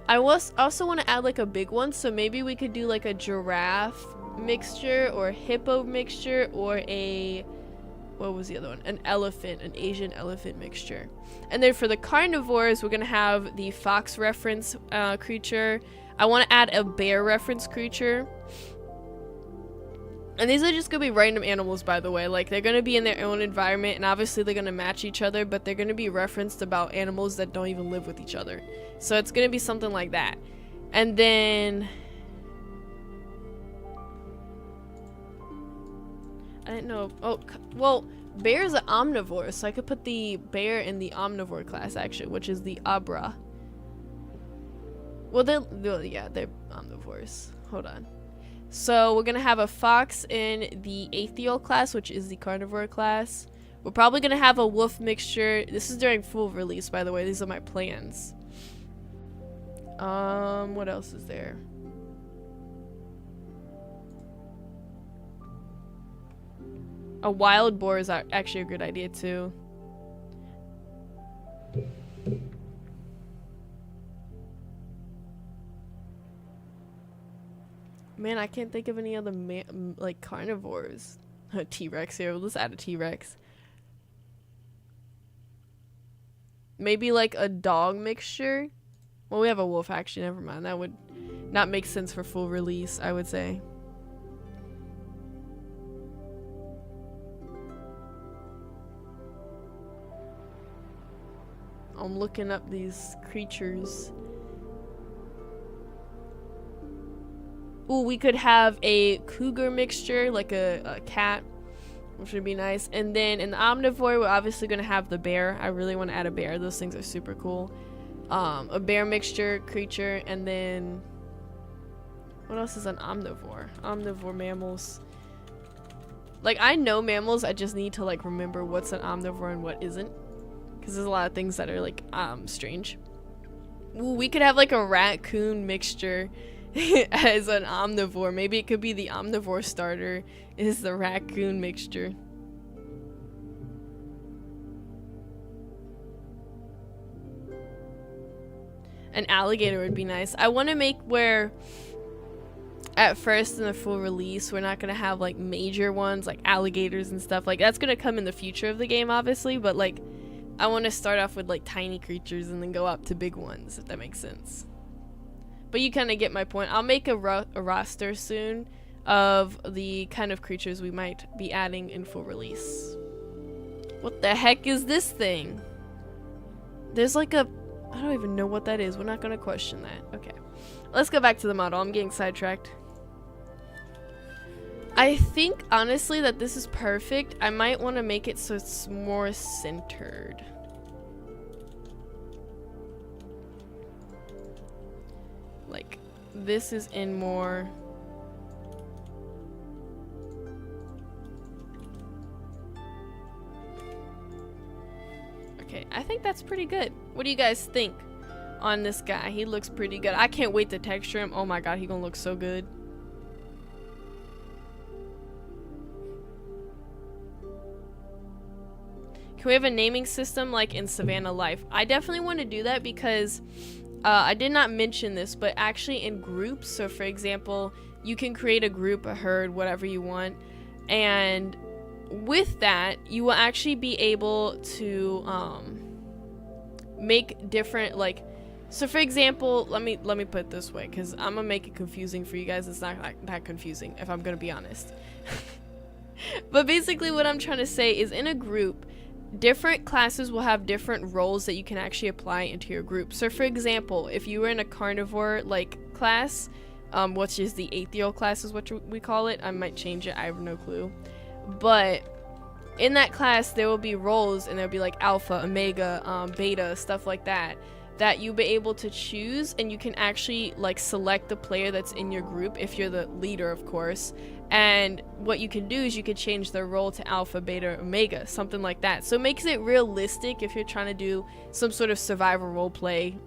I also want to add like a big one, so maybe we could do like a giraffe mixture or hippo mixture or a... what was the other one? An elephant, an Asian elephant mixture. And then for the carnivores, we're going to have the fox reference creature. I want to add a bear reference creature. And these are just going to be random animals, by the way. Like, they're going to be in their own environment, and obviously they're going to match each other, but they're going to be referenced about animals that don't even live with each other. So it's going to be something like that. And then... I didn't know... oh, well, bear is an omnivore, so I could put the bear in the omnivore class, actually, which is the abra. Well, they're omnivores. Hold on. So we're gonna have a fox in the aethial class, which is the carnivore class. We're probably gonna have a wolf mixture. This is during full release, by the way. These are my plans. What else is there? A wild boar is actually a good idea too. Man, I can't think of any other like carnivores. A T-Rex here. Let's add a T-Rex. Maybe like a dog mixture. Well, we have a wolf actually. Never mind. That would not make sense for full release, I would say. I'm looking up these creatures. Ooh, we could have a cougar mixture, like a cat, which would be nice. And then in the omnivore, we're obviously going to have the bear. I really want to add a bear. Those things are super cool. A bear mixture creature. And then, what else is an omnivore? Omnivore mammals. Like, I know mammals. I just need to, like, remember what's an omnivore and what isn't. Because there's a lot of things that are, like, strange. Ooh, we could have, like, a raccoon mixture as an omnivore. Maybe it could be the omnivore starter is the raccoon mixture. An alligator would be nice. I want to make where at first in the full release we're not going to have like major ones like alligators and stuff. Like that's going to come in the future of the game obviously, but like I want to start off with like tiny creatures and then go up to big ones, if that makes sense. But you kind of get my point. I'll make a roster soon of the kind of creatures we might be adding in full release. What the heck is this thing? There's like a... I don't even know what that is. We're not going to question that. Okay. Let's go back to the model. I'm getting sidetracked. I think, honestly, that this is perfect. I might want to make it so it's more centered. Like, this is in more... Okay, I think that's pretty good. What do you guys think on this guy? He looks pretty good. I can't wait to texture him. Oh my god, he's gonna look so good. Can we have a naming system like in Savannah Life? I definitely want to do that because I did not mention this, but actually in groups, so for example, you can create a group, a herd, whatever you want, and with that, you will actually be able to make different, like, so for example, let me put it this way, because I'm gonna make it confusing for you guys. It's not that confusing, if I'm gonna be honest. But basically what I'm trying to say is in a group, different classes will have different roles that you can actually apply into your group. So for example, if you were in a carnivore like class, which is the aethial class is what we call it. I might change it, I have no clue. But in that class there will be roles, and there'll be like alpha, omega, beta, stuff like that. that you'll be able to choose, and you can actually like select the player that's in your group if you're the leader, of course. And what you can do is you could change their role to alpha, beta, omega, something like that. So it makes it realistic if you're trying to do some sort of survival role play.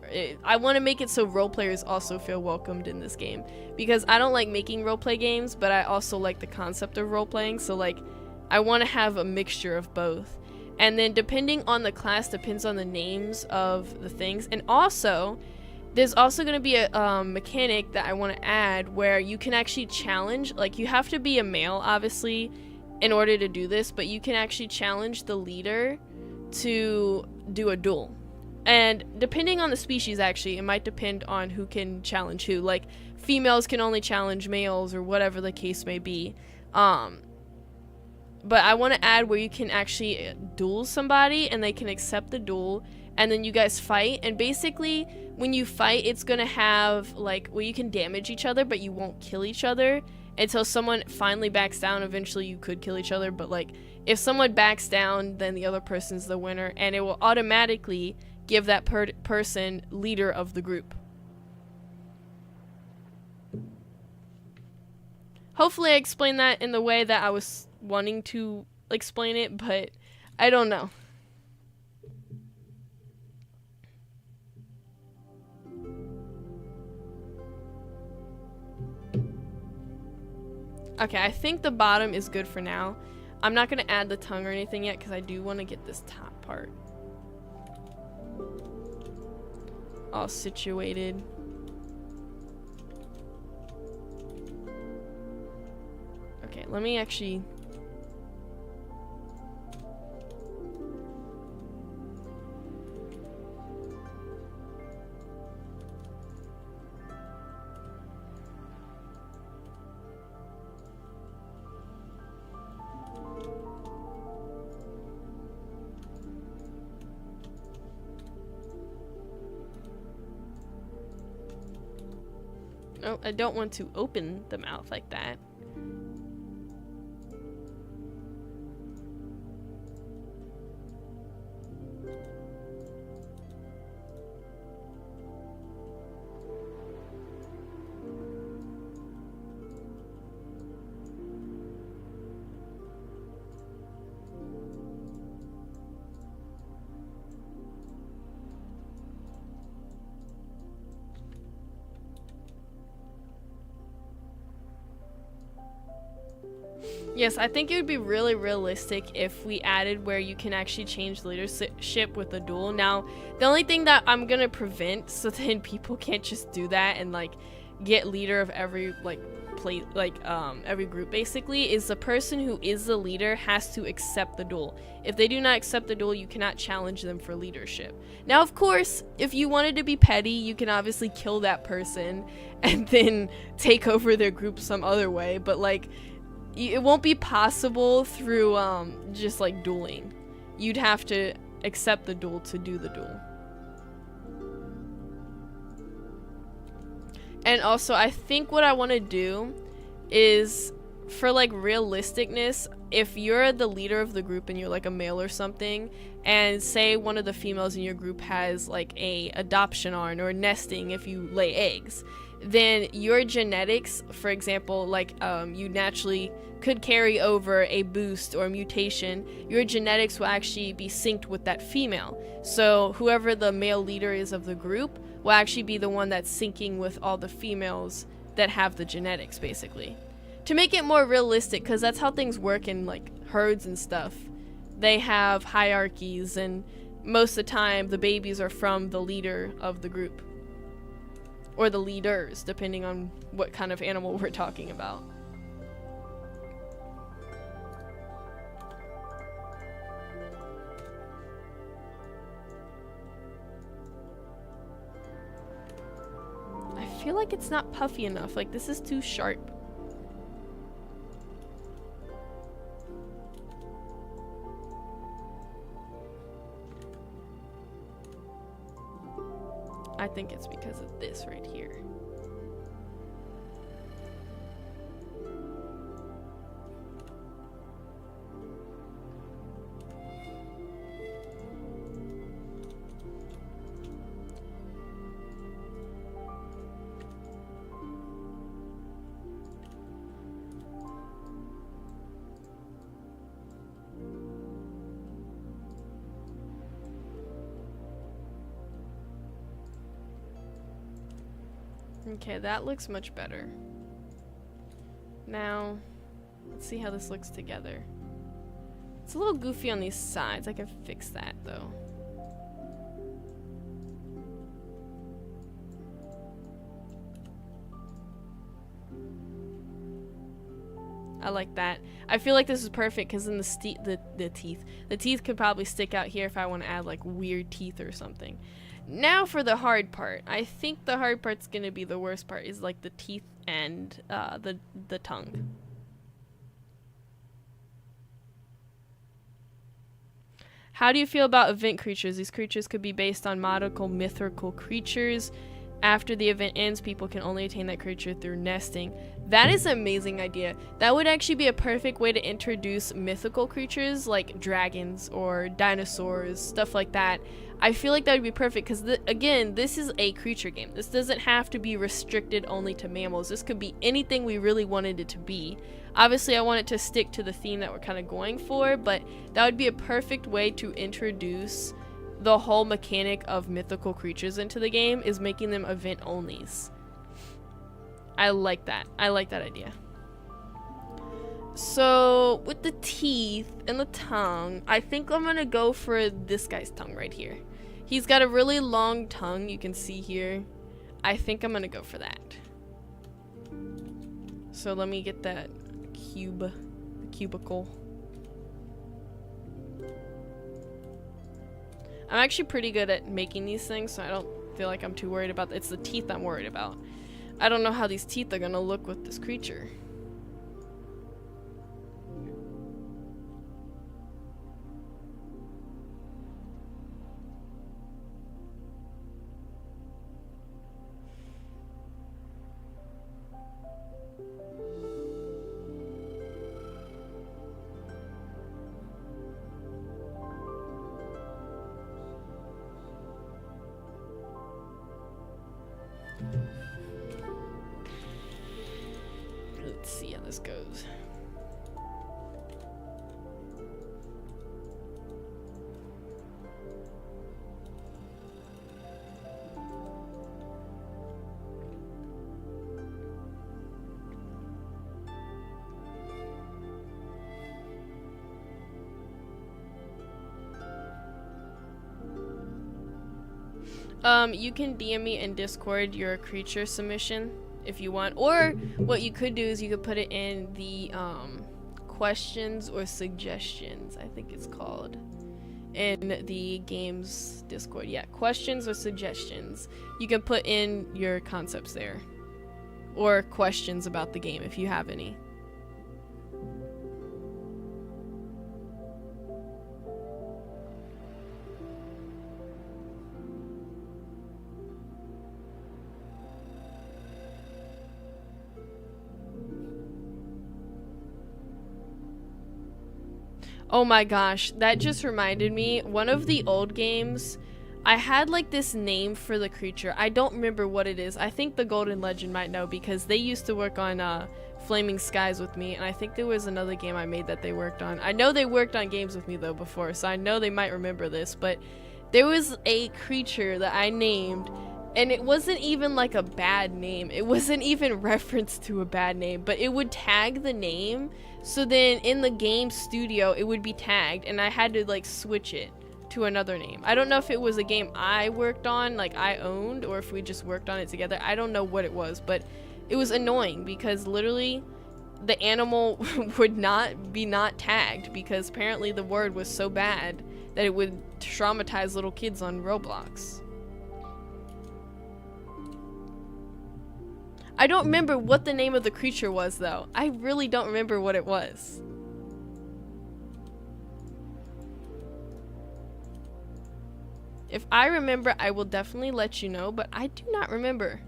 I want to make it so role players also feel welcomed in this game, because I don't like making role play games, but I also like the concept of role playing. So like I want to have a mixture of both. And then depending on the class, depends on the names of the things. And also, there's also going to be a mechanic that I want to add where you can actually challenge, like you have to be a male, obviously, in order to do this, but you can actually challenge the leader to do a duel. And depending on the species, actually, it might depend on who can challenge who. Like, females can only challenge males or whatever the case may be. But I want to add where you can actually duel somebody and they can accept the duel, and then you guys fight. And basically when you fight, it's gonna have like where you can damage each other, but you won't kill each other until someone finally backs down. Eventually you could kill each other, but like if someone backs down, then the other person's the winner, and it will automatically give that person leader of the group. Hopefully I explained that in the way that I was wanting to explain it, but I don't know. Okay, I think the bottom is good for now. I'm not going to add the tongue or anything yet because I do want to get this top part all situated. Okay, let me actually... Oh, I don't want to open the mouth like that. Yes, I think it would be really realistic if we added where you can actually change leadership with a duel. Now, the only thing that I'm gonna prevent so then people can't just do that and like get leader of every every group basically is the person who is the leader has to accept the duel. If they do not accept the duel, you cannot challenge them for leadership. Now, of course, if you wanted to be petty, you can obviously kill that person and then take over their group some other way, but like it won't be possible through just like dueling. You'd have to accept the duel to do the duel. And also, I think what I want to do is for like realisticness, if you're the leader of the group and you're like a male or something, and say one of the females in your group has like a adoption arm or nesting if you lay eggs, then your genetics, for example, like you naturally could carry over a boost or a mutation, your genetics will actually be synced with that female. So whoever the male leader is of the group will actually be the one that's syncing with all the females that have the genetics, basically. To make it more realistic, because that's how things work in like herds and stuff. They have hierarchies, and most of the time the babies are from the leader of the group. Or the leaders, depending on what kind of animal we're talking about. I feel like it's not puffy enough. Like, this is too sharp. I think it's because of this right here. Okay, that looks much better. Now, let's see how this looks together. It's a little goofy on these sides. I can fix that though. I like that. I feel like this is perfect because then the teeth could probably stick out here if I want to add like weird teeth or something. Now for the hard part. I think the hard part's gonna be the worst part, is like the teeth and the tongue. How do you feel about event creatures? These creatures could be based on mythical creatures. After the event ends, people can only attain that creature through nesting. That is an amazing idea. That would actually be a perfect way to introduce mythical creatures like dragons or dinosaurs, stuff like that. I feel like that would be perfect because, again, this is a creature game. This doesn't have to be restricted only to mammals. This could be anything we really wanted it to be. Obviously, I want it to stick to the theme that we're kind of going for, but that would be a perfect way to introduce the whole mechanic of mythical creatures into the game, is making them event onlys. I like that. I like that idea. So with the teeth and the tongue, I think I'm gonna go for this guy's tongue right here. He's got a really long tongue, you can see here. I think I'm gonna go for that. So let me get that cubicle. I'm actually pretty good at making these things, so I don't feel like I'm too worried about it. It's the teeth I'm worried about. I don't know how these teeth are gonna look with this creature. Let's see how this goes. You can DM me in Discord your creature submission if you want, or what you could do is you could put it in the questions or suggestions, I think it's called, in the game's Discord. Yeah, questions or suggestions. You can put in your concepts there, or questions about the game if you have any. Oh my gosh, that just reminded me, one of the old games, I had like this name for the creature. I don't remember what it is. I think the Golden Legend might know because they used to work on Flaming Skies with me, and I think there was another game I made that they worked on. I know they worked on games with me though before, so I know they might remember this, but there was a creature that I named, and it wasn't even like a bad name. It wasn't even referenced to a bad name, but it would tag the name. So then in the game studio, it would be tagged, and I had to like switch it to another name. I don't know if it was a game I worked on, like I owned, or if we just worked on it together. I don't know what it was, but it was annoying because literally the animal would not be tagged because apparently the word was so bad that it would traumatize little kids on Roblox. I don't remember what the name of the creature was though. I really don't remember what it was. If I remember, I will definitely let you know, but I do not remember.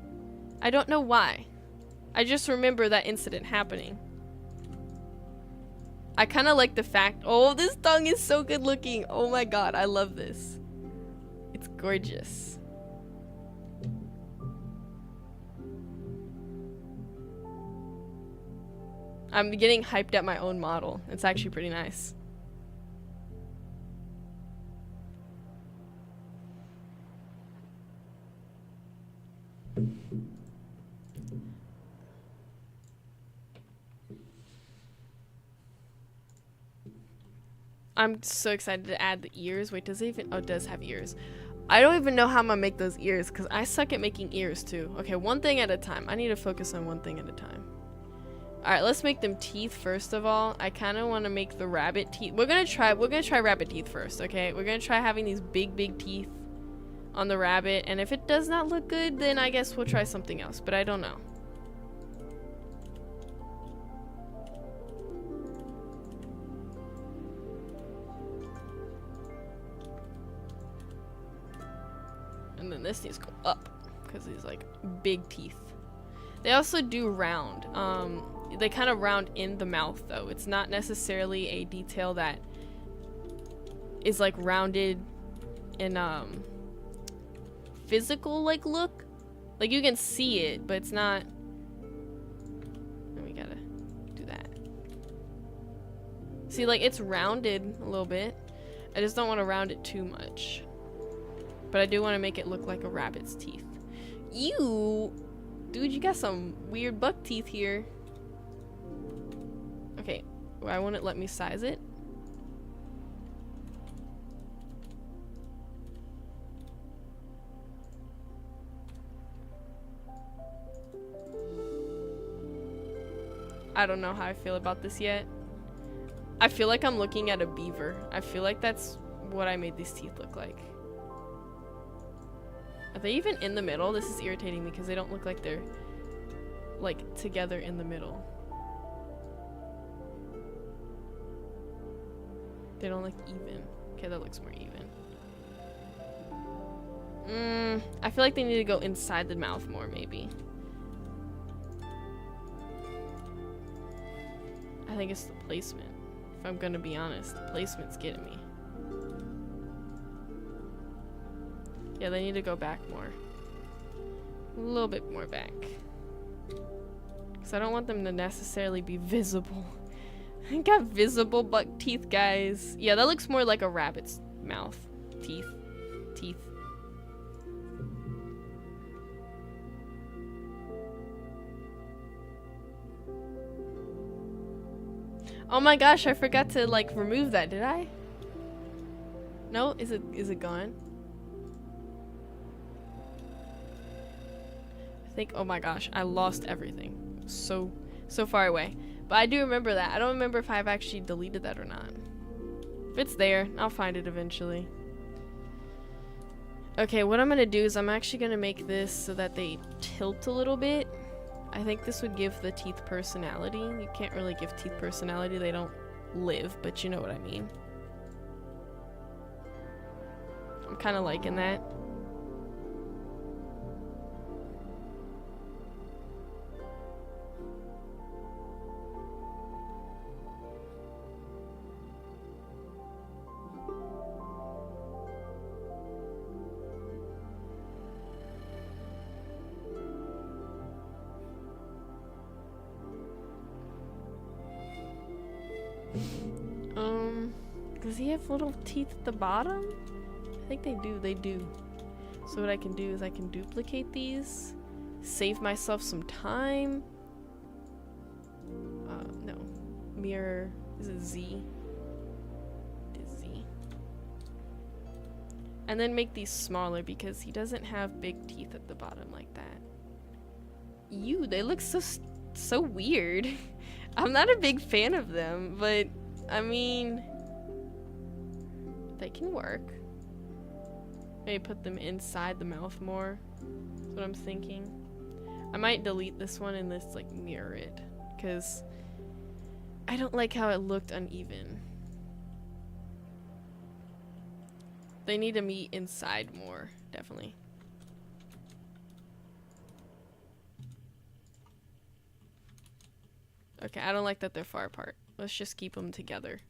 I don't know why. I just remember that incident happening. I kind of like the fact, oh, this tongue is so good looking. Oh my god, I love this. It's gorgeous. I'm getting hyped at my own model. It's actually pretty nice. I'm so excited to add the ears. Wait, does it even? Oh, it does have ears. I don't even know how I'm gonna make those ears because I suck at making ears too. Okay, one thing at a time. I need to focus on one thing at a time. Alright, let's make them teeth first of all. I kind of want to make the rabbit teeth. We're gonna try rabbit teeth first, okay? We're gonna try having these big teeth on the rabbit, and if it does not look good, then I guess we'll try something else, but I don't know. And then this needs to go up because these like big teeth. They also do round. They kind of round in the mouth though. It's not necessarily a detail that is like rounded in physical like look. Like you can see it, but it's not. And we gotta do that. See, like it's rounded a little bit. I just don't want to round it too much. But I do want to make it look like a rabbit's teeth. Ew! Dude, you got some weird buck teeth here. Okay, why won't it let me size it? I don't know how I feel about this yet. I feel like I'm looking at a beaver. I feel like that's what I made these teeth look like. Are they even in the middle? This is irritating me because they don't look like they're like together in the middle. They don't look even. Okay, that looks more even. I feel like they need to go inside the mouth more, maybe. I think it's the placement. If I'm gonna be honest, the placement's getting me. Yeah, they need to go back more. A little bit more back. Because I don't want them to necessarily be visible. I got visible buck teeth, guys. Yeah, that looks more like a rabbit's mouth. Teeth. Teeth. Oh my gosh, I forgot to like remove that, did I? No? Is it gone? I think, oh my gosh, I lost everything. So far away. But I do remember that. I don't remember if I've actually deleted that or not. If it's there, I'll find it eventually. Okay, what I'm gonna do is I'm actually gonna make this so that they tilt a little bit. I think this would give the teeth personality. You can't really give teeth personality, they don't live, but you know what I mean. I'm kind of liking that. Does he have little teeth at the bottom? I think they do. So what I can do is I can duplicate these, save myself some time. No. Mirror, is it Z? It is Z. And then make these smaller because he doesn't have big teeth at the bottom like that. Ew, they look so weird. I'm not a big fan of them, but I mean, they can work. Maybe put them inside the mouth more. That's what I'm thinking. I might delete this one and just like mirror it, because I don't like how it looked uneven. They need to meet inside more, definitely. Okay, I don't like that they're far apart. Let's just keep them together.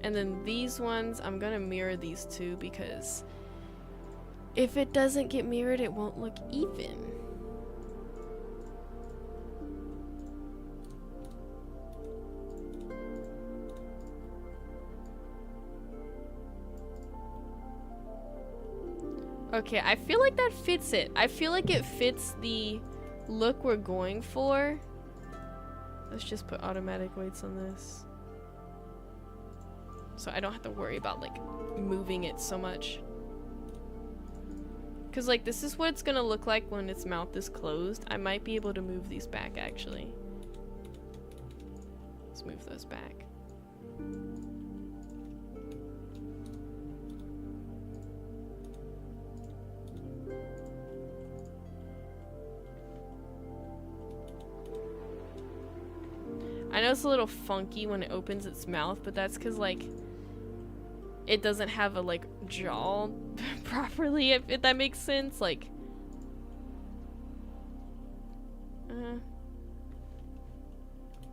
And then these ones, I'm gonna mirror these two because if it doesn't get mirrored, it won't look even. Okay, I feel like that fits it. I feel like it fits the look we're going for, let's just put automatic weights on this. So I don't have to worry about like moving it so much. Cause like this is what it's gonna look like when its mouth is closed. I might be able to move these back actually. Let's move those back. I know it's a little funky when it opens its mouth, but that's because like it doesn't have a like jaw properly, if that makes sense. Like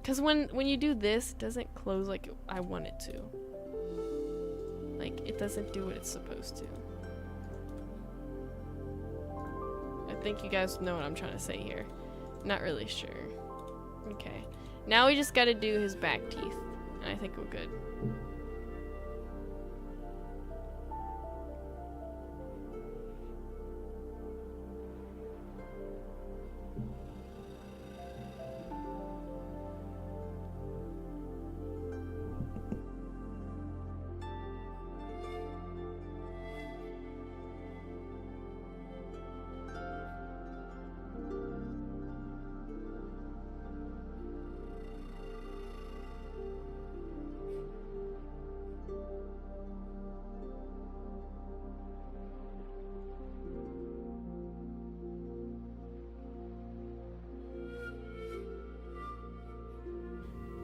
because when you do this, it doesn't close like I want it to. Like it doesn't do what it's supposed to. I think you guys know what I'm trying to say here. Not really sure. Okay. Now we just gotta do his back teeth, and I think we're good.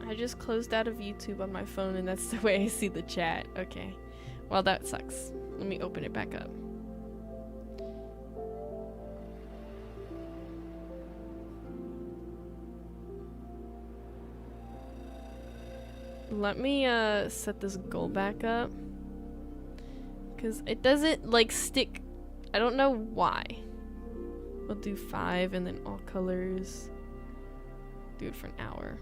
I just closed out of YouTube on my phone and that's the way I see the chat. Okay. Well, that sucks. Let me open it back up. Let me set this goal back up. Because it doesn't like stick. I don't know why. We'll do 5 and then all colors. Do it for an hour.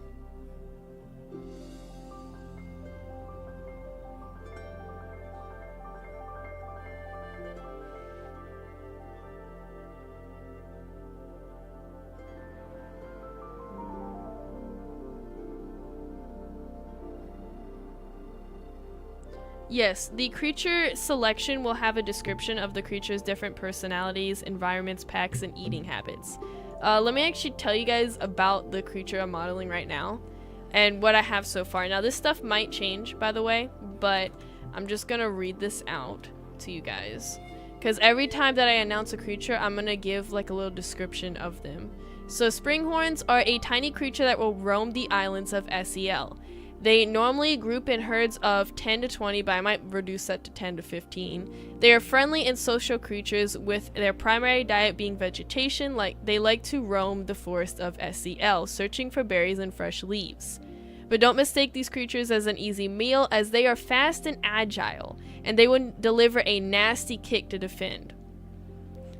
Yes, the creature selection will have a description of the creature's different personalities, environments, packs, and eating habits. Let me actually tell you guys about the creature I'm modeling right now and what I have so far. Now, this stuff might change, by the way, but I'm just gonna read this out to you guys. Because every time that I announce a creature, I'm gonna give like a little description of them. So, springhorns are a tiny creature that will roam the islands of SEL. They normally group in herds of 10 to 20, but I might reduce that to 10 to 15. They are friendly and social creatures, with their primary diet being vegetation. They like to roam the forest of SEL, searching for berries and fresh leaves. But don't mistake these creatures as an easy meal, as they are fast and agile, and they would deliver a nasty kick to defend.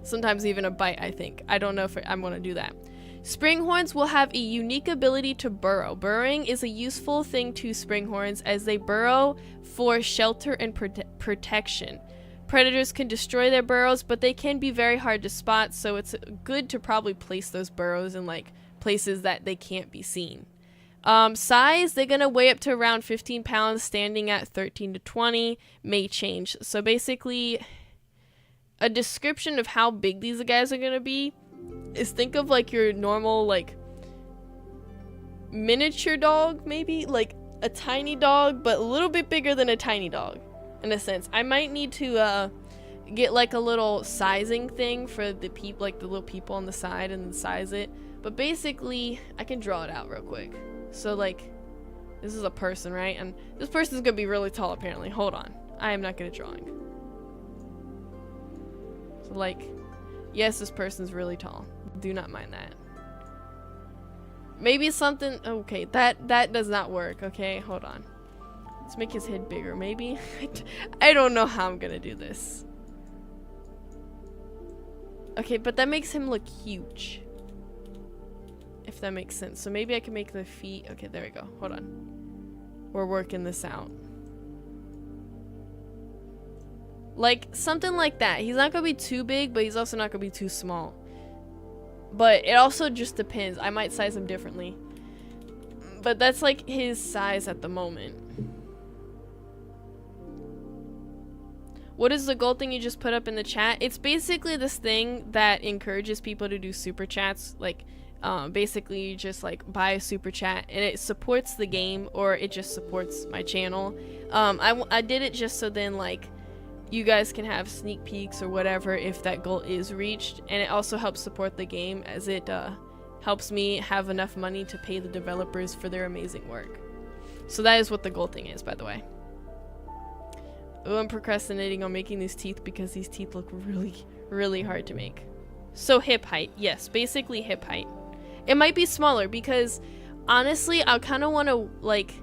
Sometimes even a bite, I think. I don't know if I'm going to do that. Springhorns will have a unique ability to burrow. Burrowing is a useful thing to springhorns, as they burrow for shelter and protection. Predators can destroy their burrows, but they can be very hard to spot, so it's good to probably place those burrows in like places that they can't be seen. Size, they're gonna weigh up to around 15 pounds, standing at 13 to 20, may change. So basically, a description of how big these guys are gonna be is, think of like your normal like miniature dog, maybe like a tiny dog, but a little bit bigger than a tiny dog in a sense. I might need to get like a little sizing thing for the people, like the little people on the side, and then size it. But basically, I can draw it out real quick. So like, this is a person, right? And this person's gonna be really tall apparently. Hold on, I am not good at drawing. So like, yes, this person's really tall. Do not mind that. Maybe something, okay, that does not work. Okay, hold on. Let's make his head bigger, maybe. I don't know how I'm gonna do this. Okay, but that makes him look huge, if that makes sense. So maybe I can make the feet. Okay, there we go. Hold on. We're working this out. Like, something like that. He's not gonna be too big, but he's also not gonna be too small. But it also just depends. I might size him differently. But that's like his size at the moment. What is the goal thing you just put up in the chat? It's basically this thing that encourages people to do super chats. Like, basically you just like buy a super chat and it supports the game, or it just supports my channel. I did it just so then like you guys can have sneak peeks or whatever if that goal is reached, and it also helps support the game as it helps me have enough money to pay the developers for their amazing work. So that is what the goal thing is, by the way. Oh, I'm procrastinating on making these teeth because these teeth look really, really hard to make. So hip height, yes, basically hip height. It might be smaller because honestly, I kind of want to like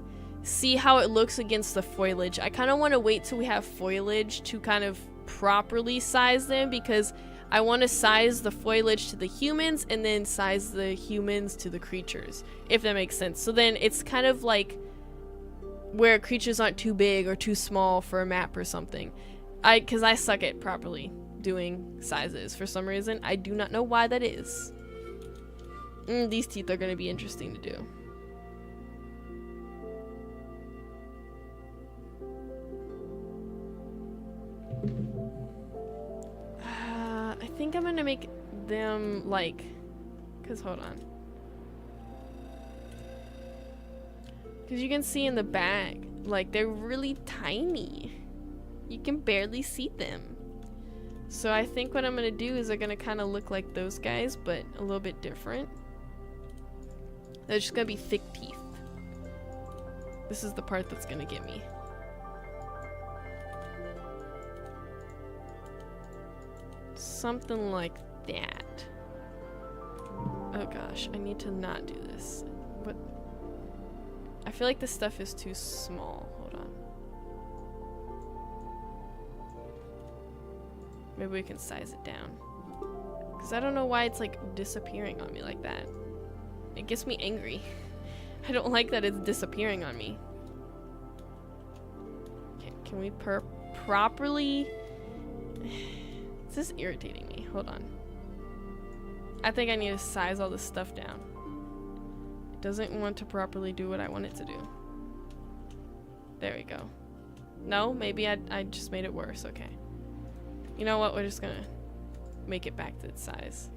see how it looks against the foliage. I kind of want to wait till we have foliage to kind of properly size them, because I want to size the foliage to the humans and then size the humans to the creatures, if that makes sense. So then it's kind of like where creatures aren't too big or too small for a map or something. Because I suck at properly doing sizes for some reason. I do not know why that is. These teeth are going to be interesting to do. I think I'm going to make them like... Because hold on. Because you can see in the back, like they're really tiny. You can barely see them. So I think what I'm going to do is they're going to kind of look like those guys, but a little bit different. They're just going to be thick teeth. This is the part that's going to get me. Something like that. Oh gosh, I need to not do this. What? I feel like this stuff is too small. Hold on. Maybe we can size it down. Because I don't know why it's like disappearing on me like that. It gets me angry. I don't like that it's disappearing on me. Okay, can we properly... This is irritating me. Hold on. I think I need to size all this stuff down. It doesn't want to properly do what I want it to do. There we go. No, maybe I just made it worse. Okay. You know what? We're just gonna make it back to its size.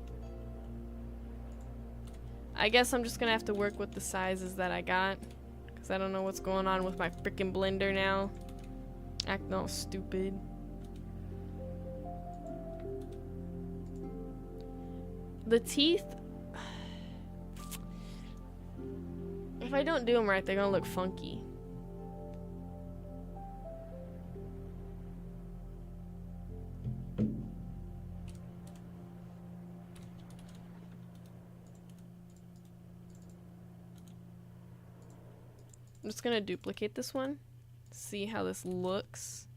I guess I'm just gonna have to work with the sizes that I got, because I don't know what's going on with my freaking blender now. Acting all stupid. The teeth, if I don't do them right, they're gonna look funky. I'm just gonna duplicate this one, see how this looks.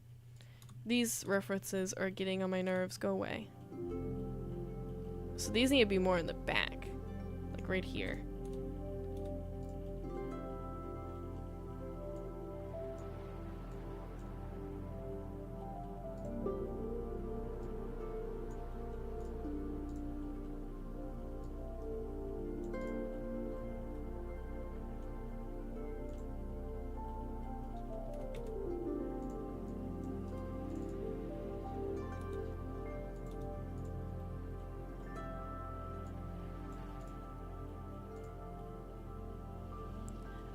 These references are getting on my nerves. Go away. So these need to be more in the back, like right here.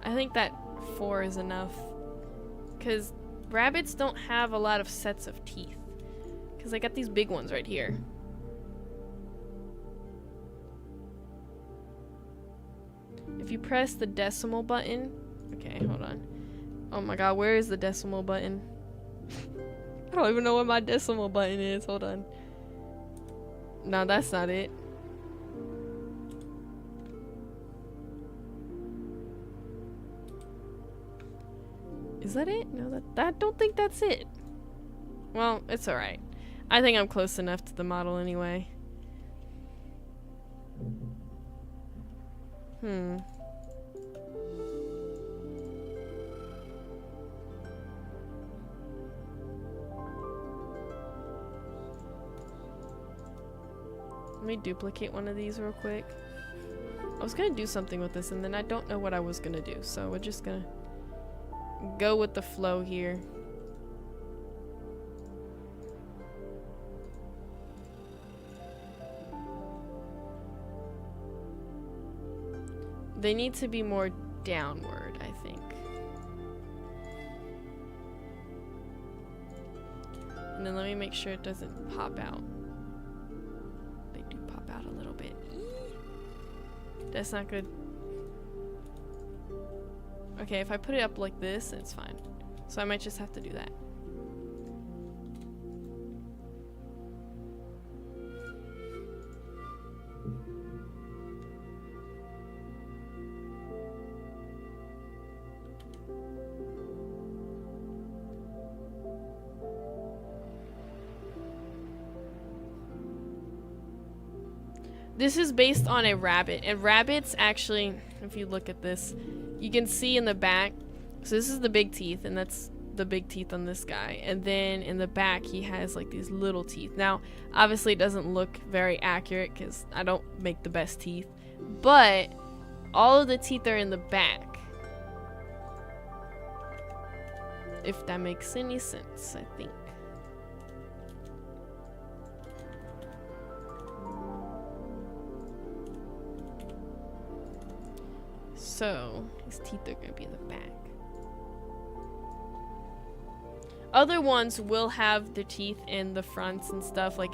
I think that 4 is enough, because rabbits don't have a lot of sets of teeth, because I got these big ones right here. If you press the decimal button, okay, hold on. Oh my god, where is the decimal button? I don't even know what my decimal button is. Hold on. No, that's not it. Is that it? No, I don't think that's it. Well, it's alright. I think I'm close enough to the model anyway. Let me duplicate one of these real quick. I was gonna do something with this and then I don't know what I was gonna do, so we're just gonna go with the flow here. They need to be more downward, I think. And then let me make sure it doesn't pop out. They do pop out a little bit. That's not good. Okay, if I put it up like this, it's fine. So I might just have to do that. This is based on a rabbit, and rabbits actually, if you look at this, you can see in the back, so this is the big teeth, and that's the big teeth on this guy, and then in the back he has like these little teeth. Now obviously it doesn't look very accurate because I don't make the best teeth, but all of the teeth are in the back, if that makes any sense. I think. So his teeth are gonna be in the back. Other ones will have their teeth in the fronts and stuff, like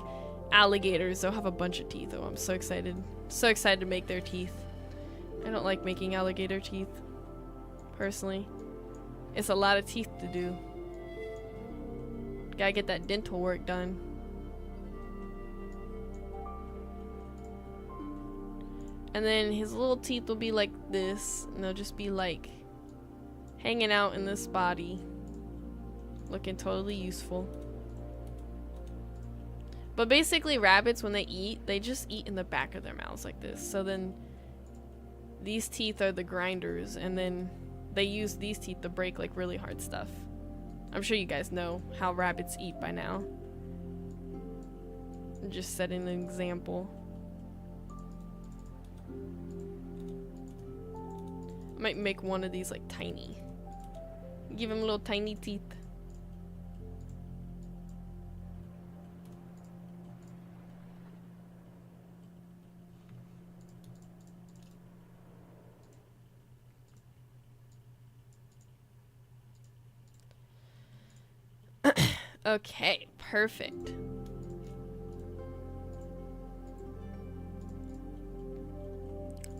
alligators. They'll have a bunch of teeth. Oh, I'm so excited. So excited to make their teeth. I don't like making alligator teeth, personally. It's a lot of teeth to do. Gotta get that dental work done. And then his little teeth will be like this, and they'll just be like hanging out in this body, looking totally useful. But basically rabbits, when they eat, they just eat in the back of their mouths like this. So then these teeth are the grinders, and then they use these teeth to break like really hard stuff. I'm sure you guys know how rabbits eat by now. I'm just setting an example. I might make one of these like tiny. Give him little tiny teeth. Okay, perfect.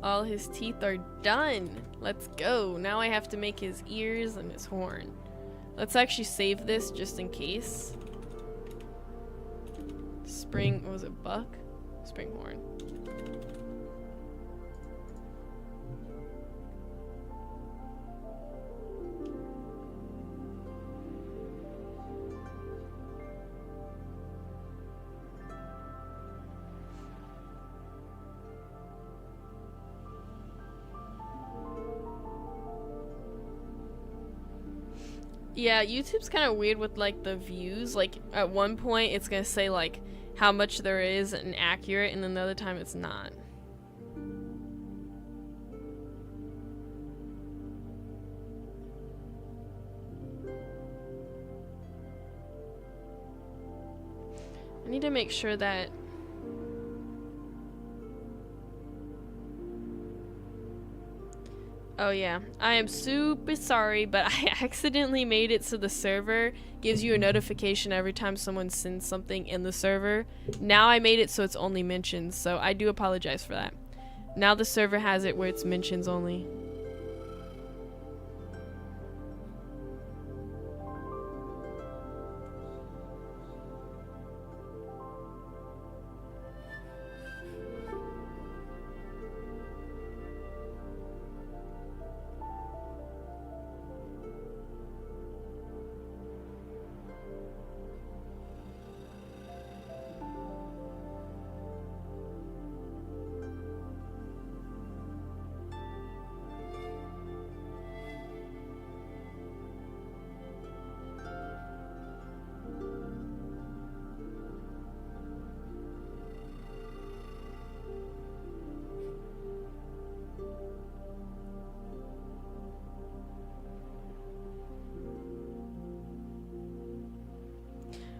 All his teeth are done. Let's go. Now I have to make his ears and his horn. Let's actually save this just in case. Spring, what was it, buck? Spring horn. Yeah, YouTube's kind of weird with like the views. Like at one point it's gonna say like how much there is and accurate, and then the other time it's not. I need to make sure that oh yeah, I am super sorry, but I accidentally made it so the server gives you a notification every time someone sends something in the server. Now I made it so it's only mentions, so I do apologize for that. Now the server has it where it's mentions only.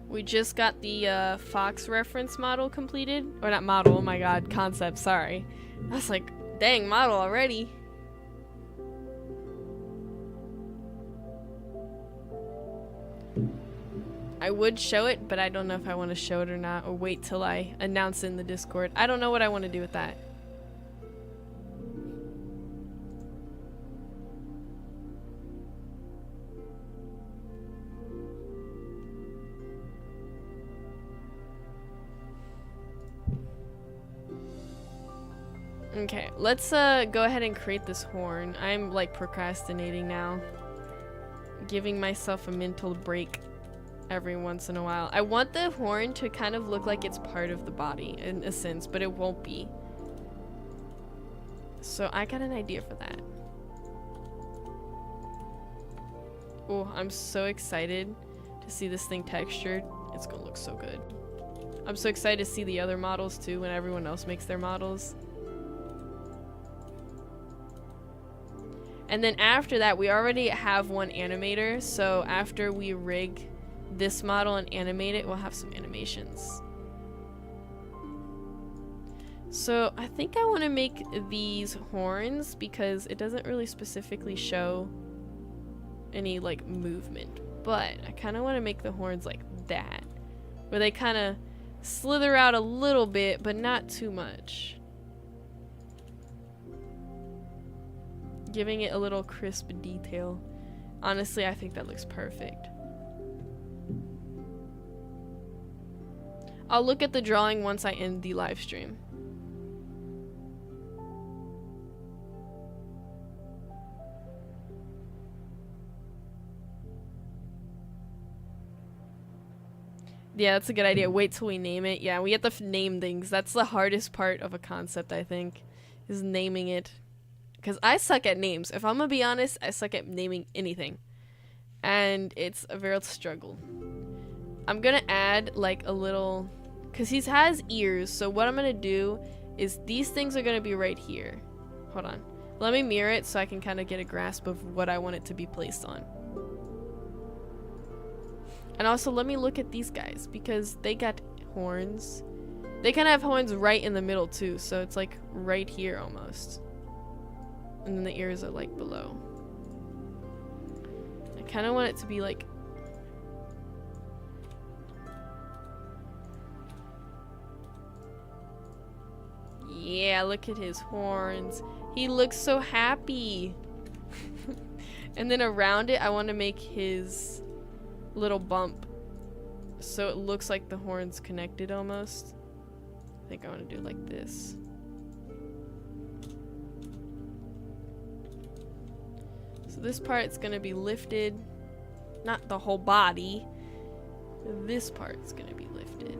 We just got the Fox reference model completed. Or not model, oh my god, concept, sorry. I was like, dang, model already. I would show it, but I don't know if I want to show it or not, or wait till I announce it in the Discord. I don't know what I want to do with that. Okay, let's go ahead and create this horn. I'm like procrastinating now. Giving myself a mental break every once in a while. I want the horn to kind of look like it's part of the body in a sense, but it won't be. So I got an idea for that. Oh, I'm so excited to see this thing textured. It's gonna look so good. I'm so excited to see the other models too when everyone else makes their models. And then after that, we already have one animator, so after we rig this model and animate it, we'll have some animations. So I think I want to make these horns because it doesn't really specifically show any like movement, but I kind of want to make the horns like that, where they kind of slither out a little bit, but not too much. Giving it a little crisp detail. Honestly, I think that looks perfect. I'll look at the drawing once I end the live stream. Yeah, that's a good idea. Wait till we name it. Yeah, we have to name things. That's the hardest part of a concept, I think, is naming it. Because I suck at names. If I'm gonna be honest, I suck at naming anything. And it's a real struggle. I'm gonna add like a little... Because he has ears, so what I'm gonna do is these things are gonna be right here. Hold on. Let me mirror it so I can kind of get a grasp of what I want it to be placed on. And also let me look at these guys because they got horns. They kind of have horns right in the middle too, so it's like right here almost. And then the ears are like below. I kind of want it to be like... Yeah, look at his horns. He looks so happy. And then around it, I want to make his little bump so it looks like the horn's connected almost. I think I want to do it like this. So this part's gonna be lifted, not the whole body. This part's gonna be lifted.